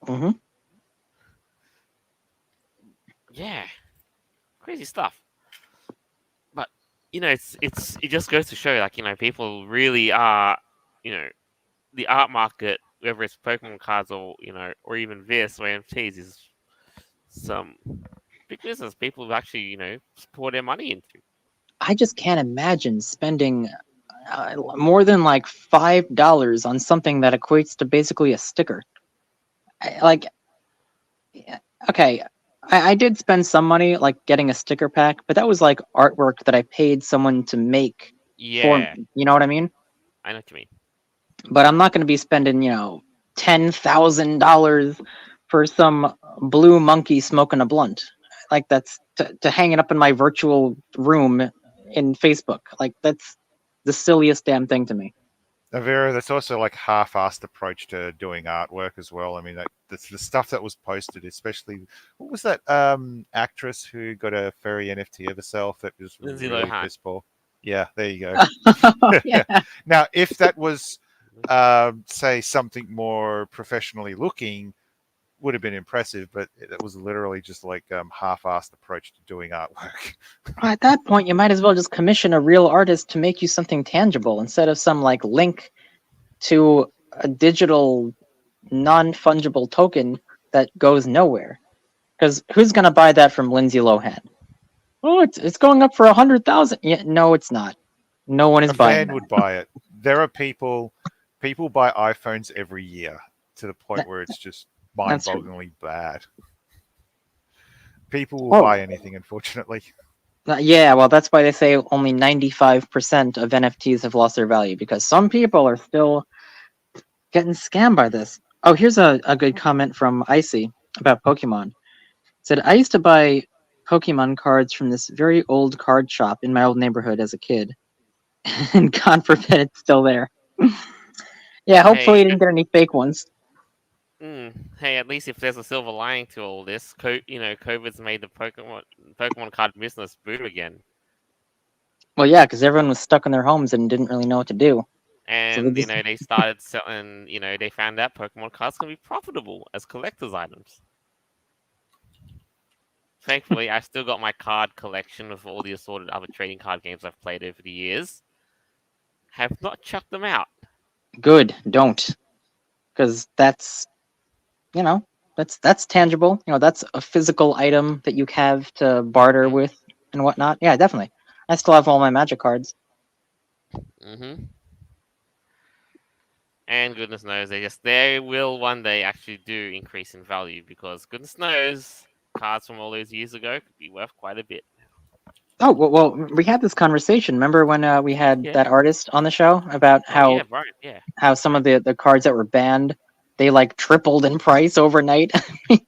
Hmm. Yeah, crazy stuff. But it just goes to show, like, people really are, you know, the art market, whether it's Pokemon cards or even this or NFTs, is some big business people have actually, pour their money into. I just can't imagine spending more than like $5 on something that equates to basically a sticker. Like, yeah, okay, I did spend some money like getting a sticker pack, but that was like artwork that I paid someone to make for Yeah, me. You know what I mean? I know what you mean. But I'm not going to be spending $10,000 for some blue monkey smoking a blunt. Like that's to hang it up in my virtual room in Facebook. Like that's the silliest damn thing to me. Now, Vera, that's also like half-assed approach to doing artwork as well. I mean, that's the stuff that was posted, especially what was that actress who got a furry NFT of herself that was Lindsay really Lohan. piss poor. Yeah, there you Yeah. go. Now, if that was, say, something more professionally looking, would have been impressive, but it was literally just like half-assed approach to doing artwork. At that point, you might as well just commission a real artist to make you something tangible instead of some like link to a digital non-fungible token that goes nowhere. Because who's gonna buy that from Lindsay Lohan? Oh, it's going up for 100,000. Yeah, no, it's not. No one is A buying fan that. would buy it. There are people buy iPhones every year to the point That- where it's just That's true. mind-bogglingly bad. People will Oh, buy anything, unfortunately. yeah. Well, that's why they say only 95% of NFTs have lost their value because some people are still getting scammed by this. Oh, here's a good comment from Icy about Pokemon. It said, I used to buy Pokemon cards from this very old card shop in my old neighborhood as a kid. And God forbid it's still there. Yeah, hopefully Hey, you didn't get any fake ones. hey, at least if there's a silver lining to all this, COVID's made the Pokemon card business boom again. Well, yeah, because everyone was stuck in their homes and didn't really know what to do. So they And just they started selling. They found out Pokemon cards can be profitable as collector's items. Thankfully, I've still got my card collection of all the assorted other trading card games I've played over the years. Have not chucked them out. good, don't. Because you know, that's tangible. That's a physical item that you have to barter Mm, with and whatnot. Yeah, definitely. I still have all my magic cards. mm-hmm. And goodness knows, they will one day actually do increase in value, because goodness knows cards from all those years ago could be worth quite a bit. Oh well, we had this conversation. Remember when we had Yeah. that artist on the show about Oh how yeah, Brian. Yeah, how that's some right. of the cards that were banned they like tripled in price overnight.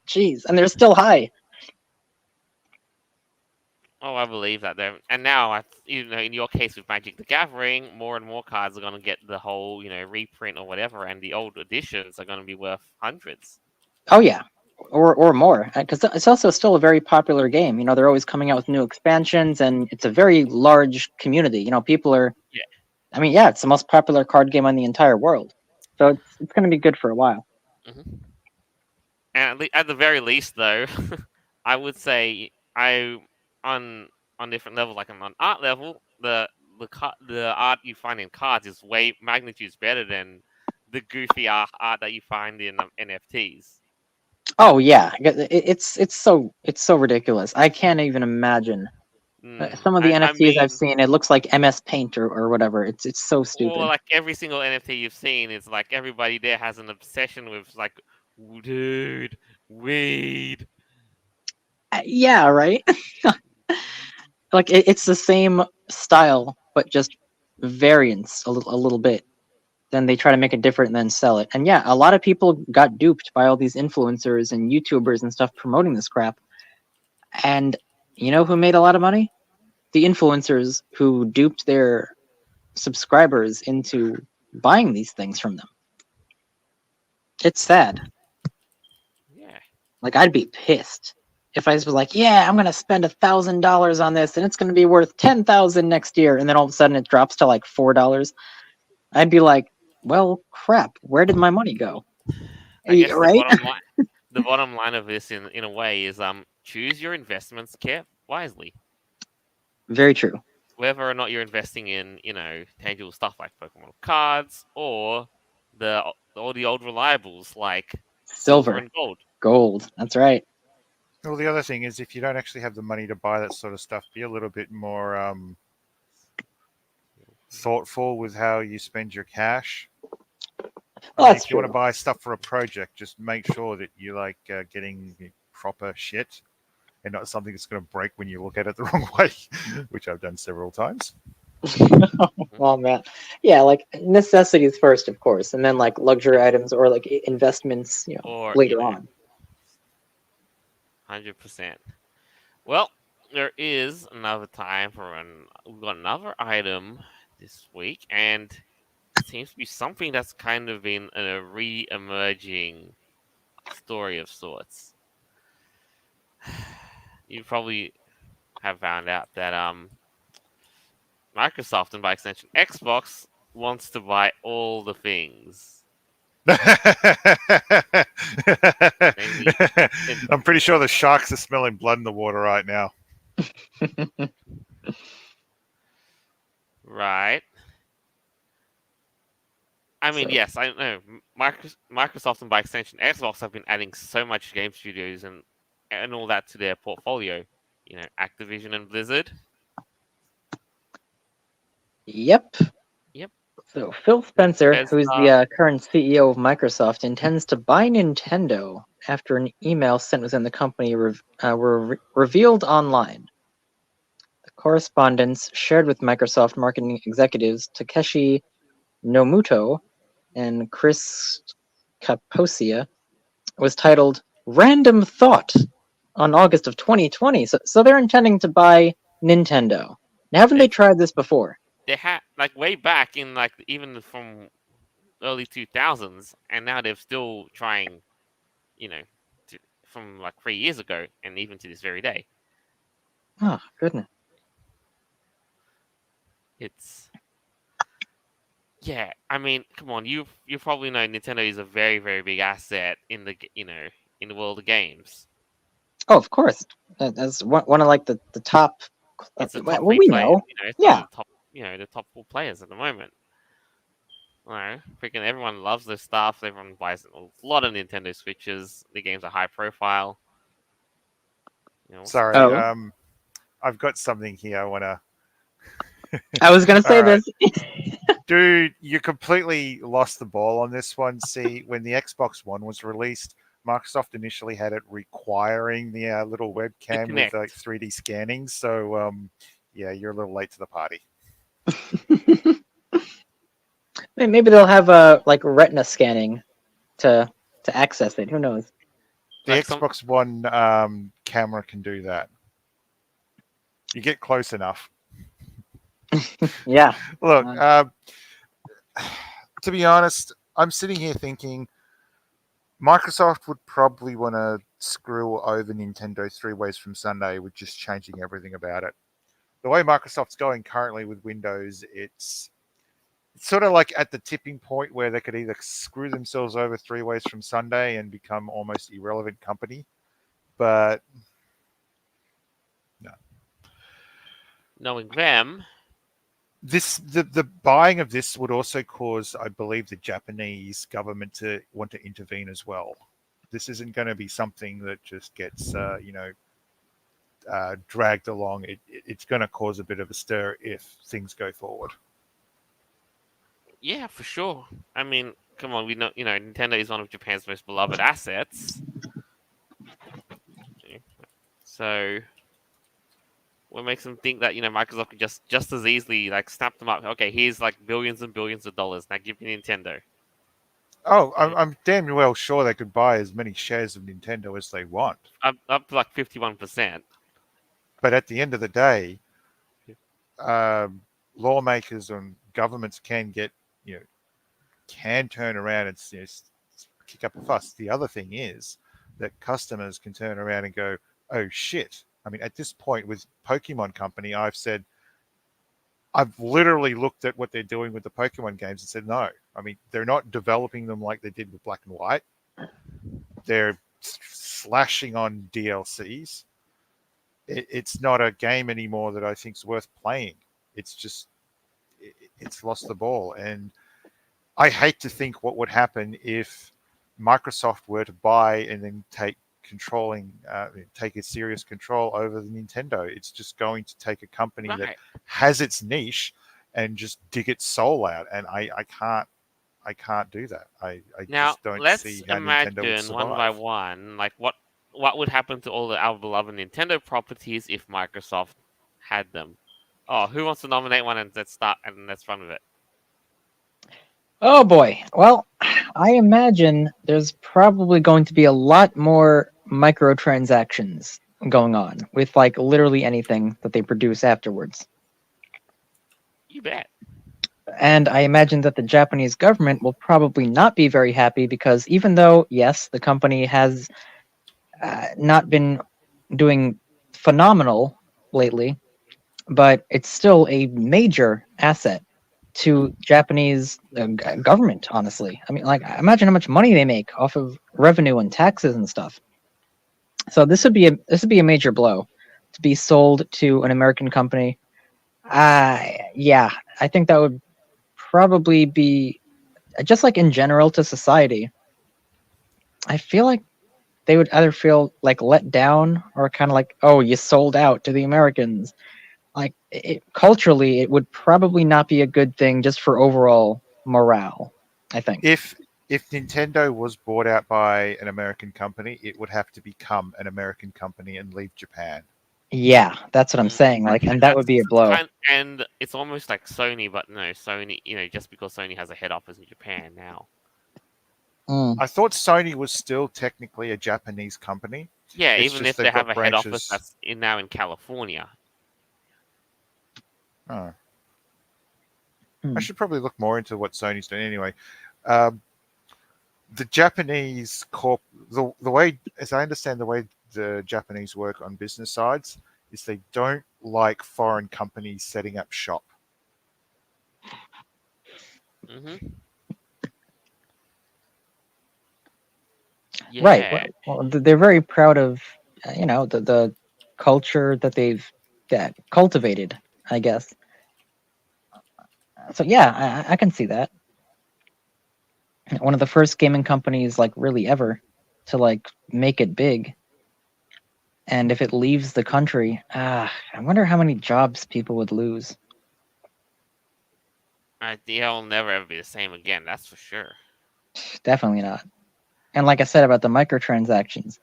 Jeez, and they're still high. Oh, I believe that though. And now, in your case with Magic the Gathering, more and more cards are going to get the whole, reprint or whatever, and the old editions are going to be worth hundreds. Oh yeah, or more, because it's also still a very popular game. They're always coming out with new expansions, and it's a very large community. People are. Yeah. I mean, yeah, it's the most popular card game on the entire world, so it's going to be good for a while. Hmm. And at the very least, though, I would say on different levels, like on art level, the art you find in cards is way magnitudes better than the goofy art that you find in NFTs. Oh yeah, it's so ridiculous. I can't even imagine some of the I NFTs I've mean, seen. It looks like MS Paint or whatever. It's so or stupid. like every single NFT you've seen is like everybody there has an obsession with like, dude, weed. Yeah, right. Like it's the same style, but just variants a little bit. Then they try to make it different and then sell it. And yeah, a lot of people got duped by all these influencers and YouTubers and stuff promoting this crap. And you know who made a lot of money? The influencers who duped their subscribers into buying these things from them. It's sad. Yeah. Like I'd be pissed if I was like, "Yeah, I'm gonna spend $1,000 on this, and it's gonna be worth 10,000 next year," and then all of a sudden it drops to like $4. I'd be like, "Well, crap, where did my money go?" I guess Right? the bottom line of this in a way is choose your investments care wisely. Very true. Whether or not you're investing in, tangible stuff like Pokemon cards or all the old reliables like silver Silver, and gold. gold. That's right. Well, the other thing is if you don't actually have the money to buy that sort of stuff, be a little bit more thoughtful with how you spend your cash. I Well, mean, that's if you want to true. buy stuff for a project, just make sure that you like getting the proper shit and not something that's going to break when you look at it the wrong way, which I've done several times. Mhm. Oh man, yeah, like necessities first, of course, and then like luxury items or like investments, Or, later on. 100%. Well, there is another time for we've got another item this week, and it seems to be something that's kind of been a re-emerging story of sorts. You probably have found out that Microsoft and by extension Xbox wants to buy all the things, namely I'm pretty sure the sharks are smelling blood in the water right now. right. I mean, So yes, I know. Microsoft and by extension Xbox have been adding so much game studios and all that to their portfolio. Activision and Blizzard. yep. Yep. So Phil Spencer, who's the Bethesda. current CEO of Microsoft, intends to buy Nintendo after an email sent within the company were revealed online. The correspondence shared with Microsoft marketing executives Takeshi Nomuto and Chris Kaposia was titled "Random Thought" on August of 2020. So they're intending to buy Nintendo. Now, haven't they They tried this before? they had like way back in like even from early 2000s, and now they're still trying. You know, from like 3 years ago, and even to this very day, Oh, goodness. it's yeah. I mean, come on, you probably know Nintendo is a very very big asset in in the world of games. Oh, of course. That's one of like the top. It's the top Well, three we players. know. It's one of Yeah. the top the top four players at the moment. Freaking everyone loves their stuff. Everyone buys a lot of Nintendo Switches. The games are high profile. What's the Sorry, deal? Oh, I've got something here I want to. I was gonna All say right. this. Dude, you completely lost the ball on this one. See, when the Xbox One was released, Microsoft initially had it requiring the little The webcam with like Connect. 3D scanning. So, yeah, you're a little late to the party. Maybe they'll have like retina scanning to access it. Who knows? The Like some Xbox One camera can do that. You get close enough. Yeah. Look, Uh, to be honest, I'm sitting here thinking Microsoft would probably want to screw over Nintendo three ways from Sunday with just changing everything about it. The way Microsoft's going currently with Windows, it's sort of like at the tipping point where they could either screw themselves over three ways from Sunday and become almost irrelevant company, but no. Knowing them, The buying of this would also cause, I believe, the Japanese government to want to intervene as well. This isn't going to be something that just gets dragged along. It's going to cause a bit of a stir if things go forward. yeah, for sure. I mean, come on, we know Nintendo is one of Japan's most beloved assets. So what makes them think that Microsoft could just as easily like snap them up? Okay, here's like billions and billions of dollars. Now give me Nintendo. Oh, Yeah. I'm damn well sure they could buy as many shares of Nintendo as they want. Up to like 51%. But at the end of the day, um, lawmakers and governments can get, you know, can turn around and kick up a fuss. The other thing is that customers can turn around and go, "Oh shit!" I mean, at this point with Pokemon Company, I've literally looked at what they're doing with the Pokemon games and said, "No." I mean, they're not developing them like they did with Black and White. They're slashing on DLCs. It's not a game anymore that I think's worth playing. It's just it's lost the ball, and I hate to think what would happen if Microsoft were to buy and then take a serious control over the Nintendo. It's just going to take a company that Right. has its niche and just dig its soul out, and I can't do that. I Now just don't let's see how Nintendo would imagine one by survive. one, like what would happen to our beloved Nintendo properties if Microsoft had them. Oh, who wants to nominate one and let's start and let's run with it? oh boy. Well, I imagine there's probably going to be a lot more microtransactions going on with like literally anything that they produce afterwards. You bet. And I imagine that the Japanese government will probably not be very happy because even though, yes, the company has not been doing phenomenal lately, but it's still a major asset to Japanese government. Honestly, I mean, like, imagine how much money they make off of revenue and taxes and stuff. So this would be a major blow to be sold to an American company. Yeah, I think that would probably be just like in general to society. I feel like they would either feel like let down or kind of like, oh, you sold out to the Americans. Like culturally, it would probably not be a good thing just for overall morale. I think. If Nintendo was bought out by an American company, it would have to become an American company and leave Japan. Yeah, that's what I'm saying. Like, and And that would be a blow. and it's almost like Sony, but no, Sony, just because Sony has a head office in Japan now. Mm. I thought Sony was still technically a Japanese company. Yeah, It's even just if they they've have got a head office branches. that's now in California. Oh, I Mm. should probably look more into what Sony's doing anyway. Um, the Japanese corp, the way, as I understand, the way the Japanese work on business sides is they don't like foreign companies setting up shop. Hmm. Right. Yeah. Well, they're very proud of the culture that they've cultivated. I guess. So yeah, I can see that. One of the first gaming companies, like really ever, to like make it big. And if it leaves the country, I wonder how many jobs people would lose. It'll never ever be the same again. That's for sure. Definitely not. And like I said about the microtransactions,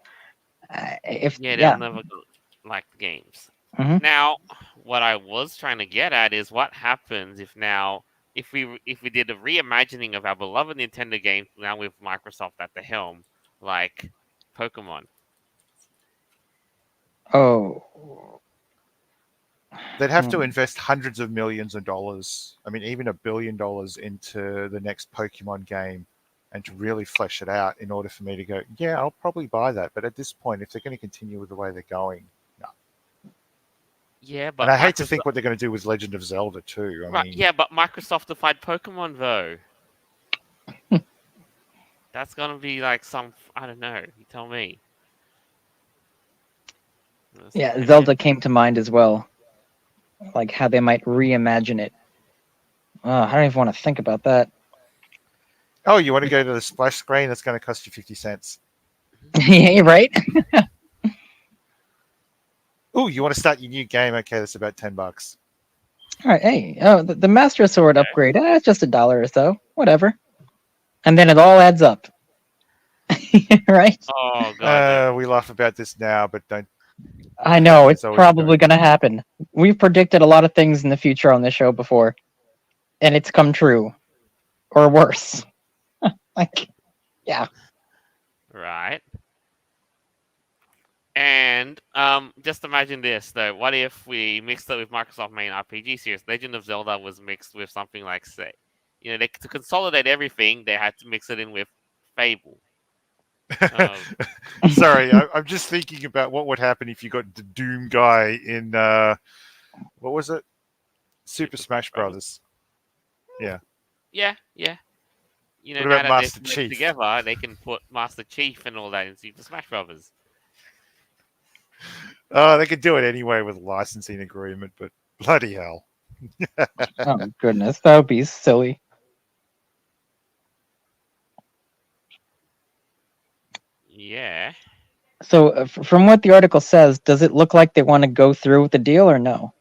if Yeah, they'll yeah, never go like the games. hmm Now, what I was trying to get at is what happens if we did a reimagining of our beloved Nintendo games now with Microsoft at the helm, like Pokemon. oh, They'd have to Hmm. invest hundreds of millions of dollars. I mean, even $1 billion into the next Pokemon game, and to really flesh it out in order for me to go, yeah, I'll probably buy that. But at this point, if they're going to continue with the way they're going, no. Yeah, And but I hate to Microsoft. think what they're going to do with Legend of Zelda too. I Right. mean, Yeah, but Microsoft-ified Pokemon though. That's gonna be like some. I don't know. You tell me. Yeah, And Zelda came to mind as well, like how they might reimagine it. I don't even want to think about that. oh, you want to go to the splash screen? That's going to cost you 50 cents. Yeah, right. Oh, you want to start your new game? Okay, that's about $10. All right, hey, oh, the Master Sword okay. upgrade, it's just $1 or so, whatever. And then it all adds up, right? Oh god, no. We laugh about this now, but don't. I know, it's It's always probably going. going to happen. We've predicted a lot of things in the future on this show before, and it's come true. Or worse. Like, yeah. Right. And just imagine this though. What if we mixed it with Microsoft main RPG series? Legend of Zelda was mixed with something like, say, to consolidate everything, they had to mix it in with Fable. Uh, Sorry, I'm just thinking about what would happen if you got the Doom guy in what was it? Super Super Smash Brothers. Brothers. Yeah. Yeah, yeah. What Now about that they've Master merged Chief? together, they can put Master Chief and all that in Super Smash Brothers. Oh, they could do it anyway with a licensing agreement, but bloody hell. Oh, goodness. That would be silly. Yeah. So, from what the article says, does it look like they want to go through with the deal or no?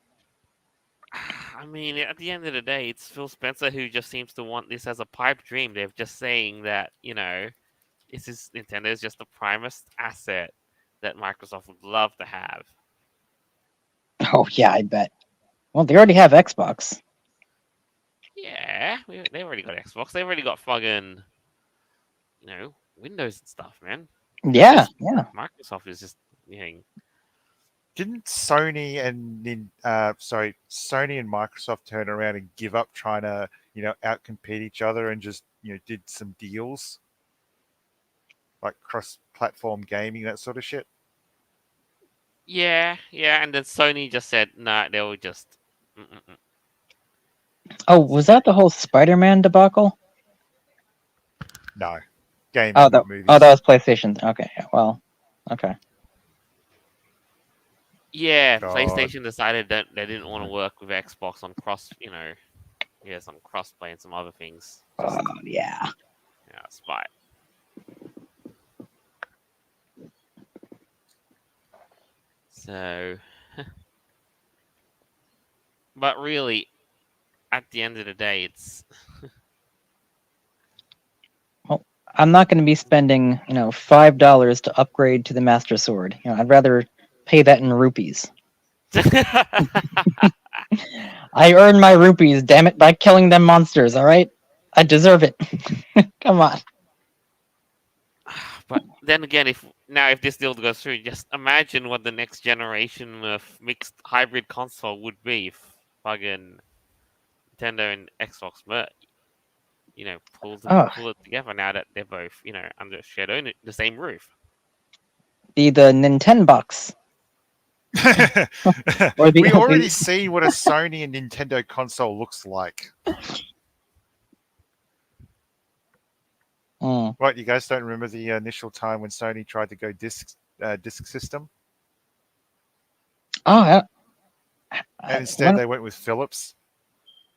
I mean, at the end of the day, it's Phil Spencer who just seems to want this as a pipe dream. They're just saying that, this is Nintendo is just the primest asset that Microsoft would love to have. Oh, yeah, I bet. Well, they already have Xbox. Yeah, they've already got Xbox. They've already got fucking, Windows and stuff, man. It's Yeah, just yeah. Microsoft is just, Didn't Sony and Microsoft turn around and give up trying to, outcompete each other and just, did some deals like cross-platform gaming, that sort of shit? yeah, and then Sony just said, nah, they will just. Mm-mm-mm. Oh, was that the whole Spider-Man debacle? No, Oh, gaming, that not oh, that movies. was PlayStation. Okay, well, okay. Yeah, God. PlayStation decided that they didn't want to work with Xbox on some crossplay and some other things. Oh, Just yeah. spite. So, but really, at the end of the day, it's Well, I'm not going to be spending, $5 to upgrade to the Master Sword. I'd rather pay that in rupees. I earn my rupees, damn it, by killing them monsters. All right, I deserve it. Come on. But then again, if this deal goes through, just imagine what the next generation of mixed hybrid console would be if fucking Nintendo and Xbox Oh, pull it together now that they're both under shared the same roof. the Nintendo box or We already the see what a Sony and Nintendo console looks like. Mm. What, you guys don't remember the initial time when Sony tried to go disc system, Oh, and instead when, they went with Philips,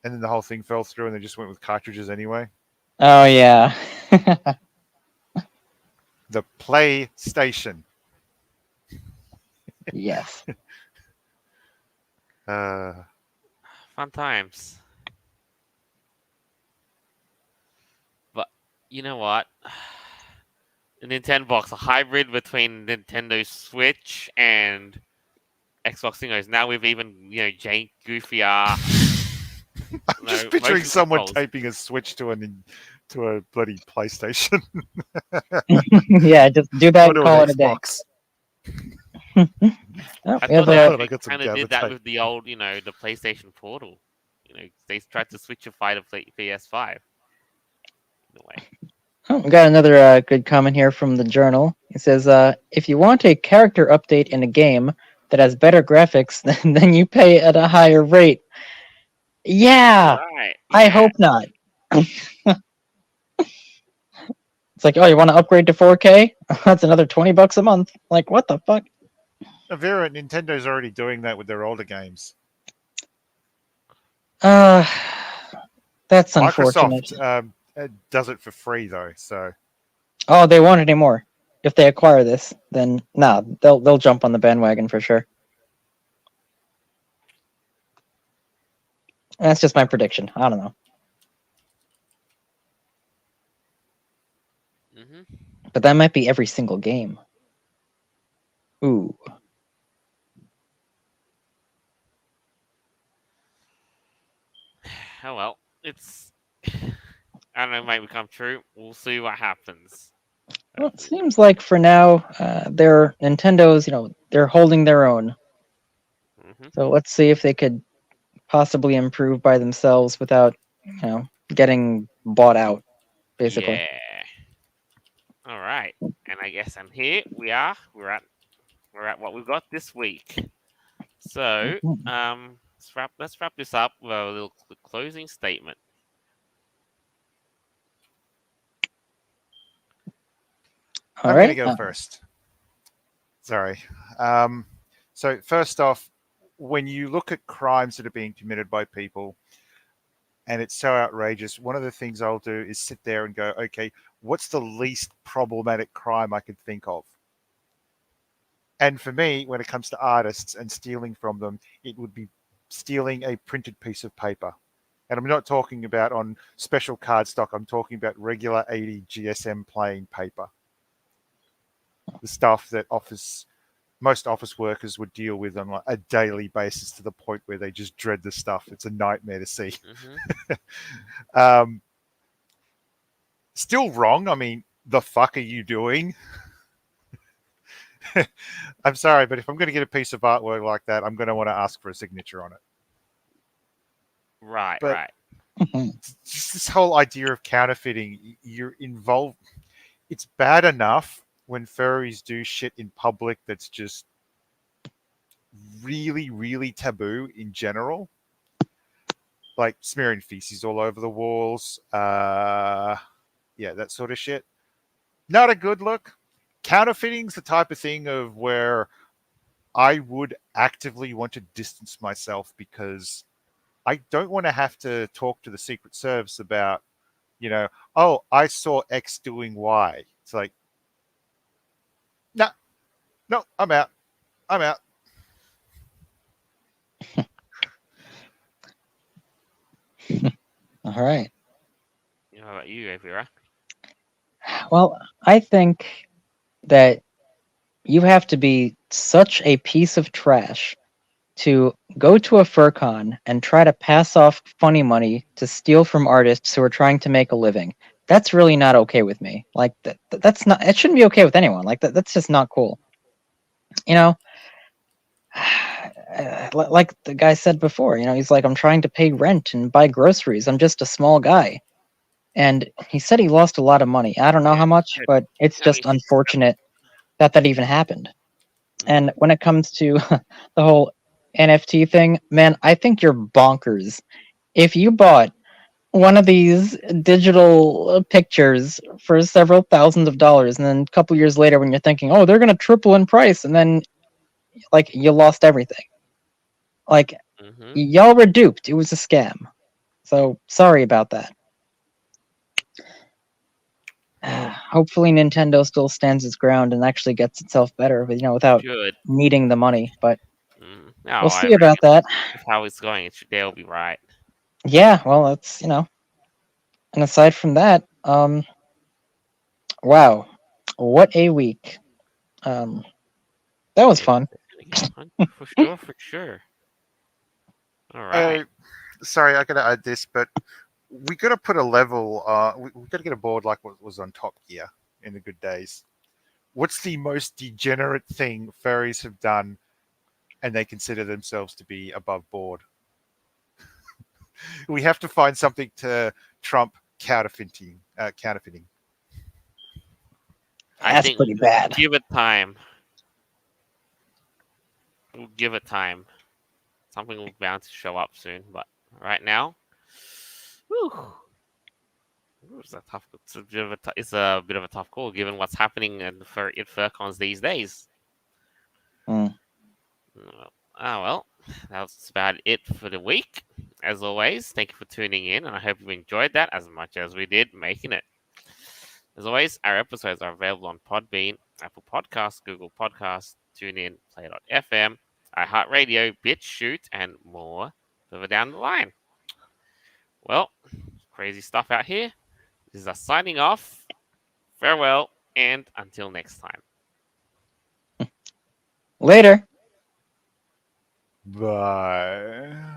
and then the whole thing fell through, and they just went with cartridges anyway. oh yeah. The PlayStation. Yes. Uh, Fun times. But you know what? The Nintendo box, a hybrid between Nintendo Switch and Xbox Singles. Now we've even jank, goofier I'm just picturing motion someone controls. taping a Switch to a bloody PlayStation Yeah, just do that or and to an call it a day. Xbox. Oh, I we have thought they I a thought I actually got some kind of did that gabatate. with the old, the PlayStation Portal. They tried to switchify the PS5 in a way. oh, we got another good comment here from the journal. It says, if you want a character update in a game that has better graphics, then you pay at a higher rate. Yeah, Right. I Yeah. hope not. It's like, oh, you want to upgrade to 4K? That's another $20 a month. Like, what the fuck? Vera, Nintendo's already doing that with their older games. Uh, that's unfortunate. Microsoft does it for free though, so Oh, they won't anymore. If they acquire this, then nah, they'll jump on the bandwagon for sure. That's just my prediction. I don't know, Hmm. but that might be every single game. Ooh, Oh well, it's I don't know, might become true. We'll see what happens. well, it Hopefully. seems like for now, they're Nintendo's. They're holding their own. Hmm. So let's see if they could possibly improve by themselves without, getting bought out. Basically. Yeah. All right. And I guess I'm here. We are. We're at what we've got this week. So, Mhm. let's wrap this up with a little closing statement. All I'm going to right. go first. Sorry. Um, so first off, when you look at crimes that are being committed by people, and it's so outrageous, one of the things I'll do is sit there and go, okay, what's the least problematic crime I could think of? And for me, when it comes to artists and stealing from them, it would be stealing a printed piece of paper. And I'm not talking about on special cardstock, I'm talking about regular 80 GSM plain paper. The stuff that most office workers would deal with on like a daily basis to the point where they just dread the stuff. It's a nightmare to see. Hmm. Um, Still wrong. I mean, the fuck are you doing? I'm sorry, but if I'm going to get a piece of artwork like that, I'm going to want to ask for a signature on it. Right. But Right. just this whole idea of counterfeiting, you're involved. It's bad enough when furries do shit in public that's just really, really taboo in general, like smearing feces all over the walls. Yeah, that sort of shit. Not a good look. Counterfeiting's the type of thing of where I would actively want to distance myself because I don't want to have to talk to the Secret Service about, oh, I saw X doing Y. It's like, no, no, I'm out. I'm out. All right. How about you, Avira? Well, I think that you have to be such a piece of trash to go to a furcon and try to pass off funny money to steal from artists who are trying to make a living. That's really not okay with me. Like that's not. It shouldn't be okay with anyone. Like that's just not cool. You know, like the guy said before. He's like, I'm trying to pay rent and buy groceries. I'm just a small guy, and he said he lost a lot of money. I don't know Yeah. how much, but it's I mean, just unfortunate that even happened. hmm. And when it comes to the whole NFT thing, man, I think you're bonkers. If you bought one of these digital pictures for several thousands of dollars, and then a couple years later, when you're thinking, oh, they're going to triple in price, and then like you lost everything. Like Hmm. y'all were duped. It was a scam. So sorry about that. Hopefully, Nintendo still stands its ground and actually gets itself better, without Should. needing the money. But No, we'll I see reckon about that. with how it's going, they'll be right. Yeah, well, that's And aside from that, wow, what a week. Um, that was It is fun. definitely for sure, for sure. All right. Uh, Sorry, I got to add this, but we got to put a level. We got to get a board like what was on Top Gear in the good days. What's the most degenerate thing furries have done and they consider themselves to be above board. We have to find something to trump counterfeiting. Counterfeiting. I That's think pretty bad. give it time. We'll give it time. Something will bound to show up soon, but right now, whew, it's a tough. It's a bit of a tough call given what's happening in Furcons these days. Mm. Well, that's about it for the week. As always, thank you for tuning in, and I hope you enjoyed that as much as we did making it. As always, our episodes are available on Podbean, Apple Podcasts, Google Podcasts, TuneIn, Play.fm, iHeartRadio, BitChute, and more further down the line. Well, crazy stuff out here. This is us signing off. Farewell, and until next time. Later. Bye.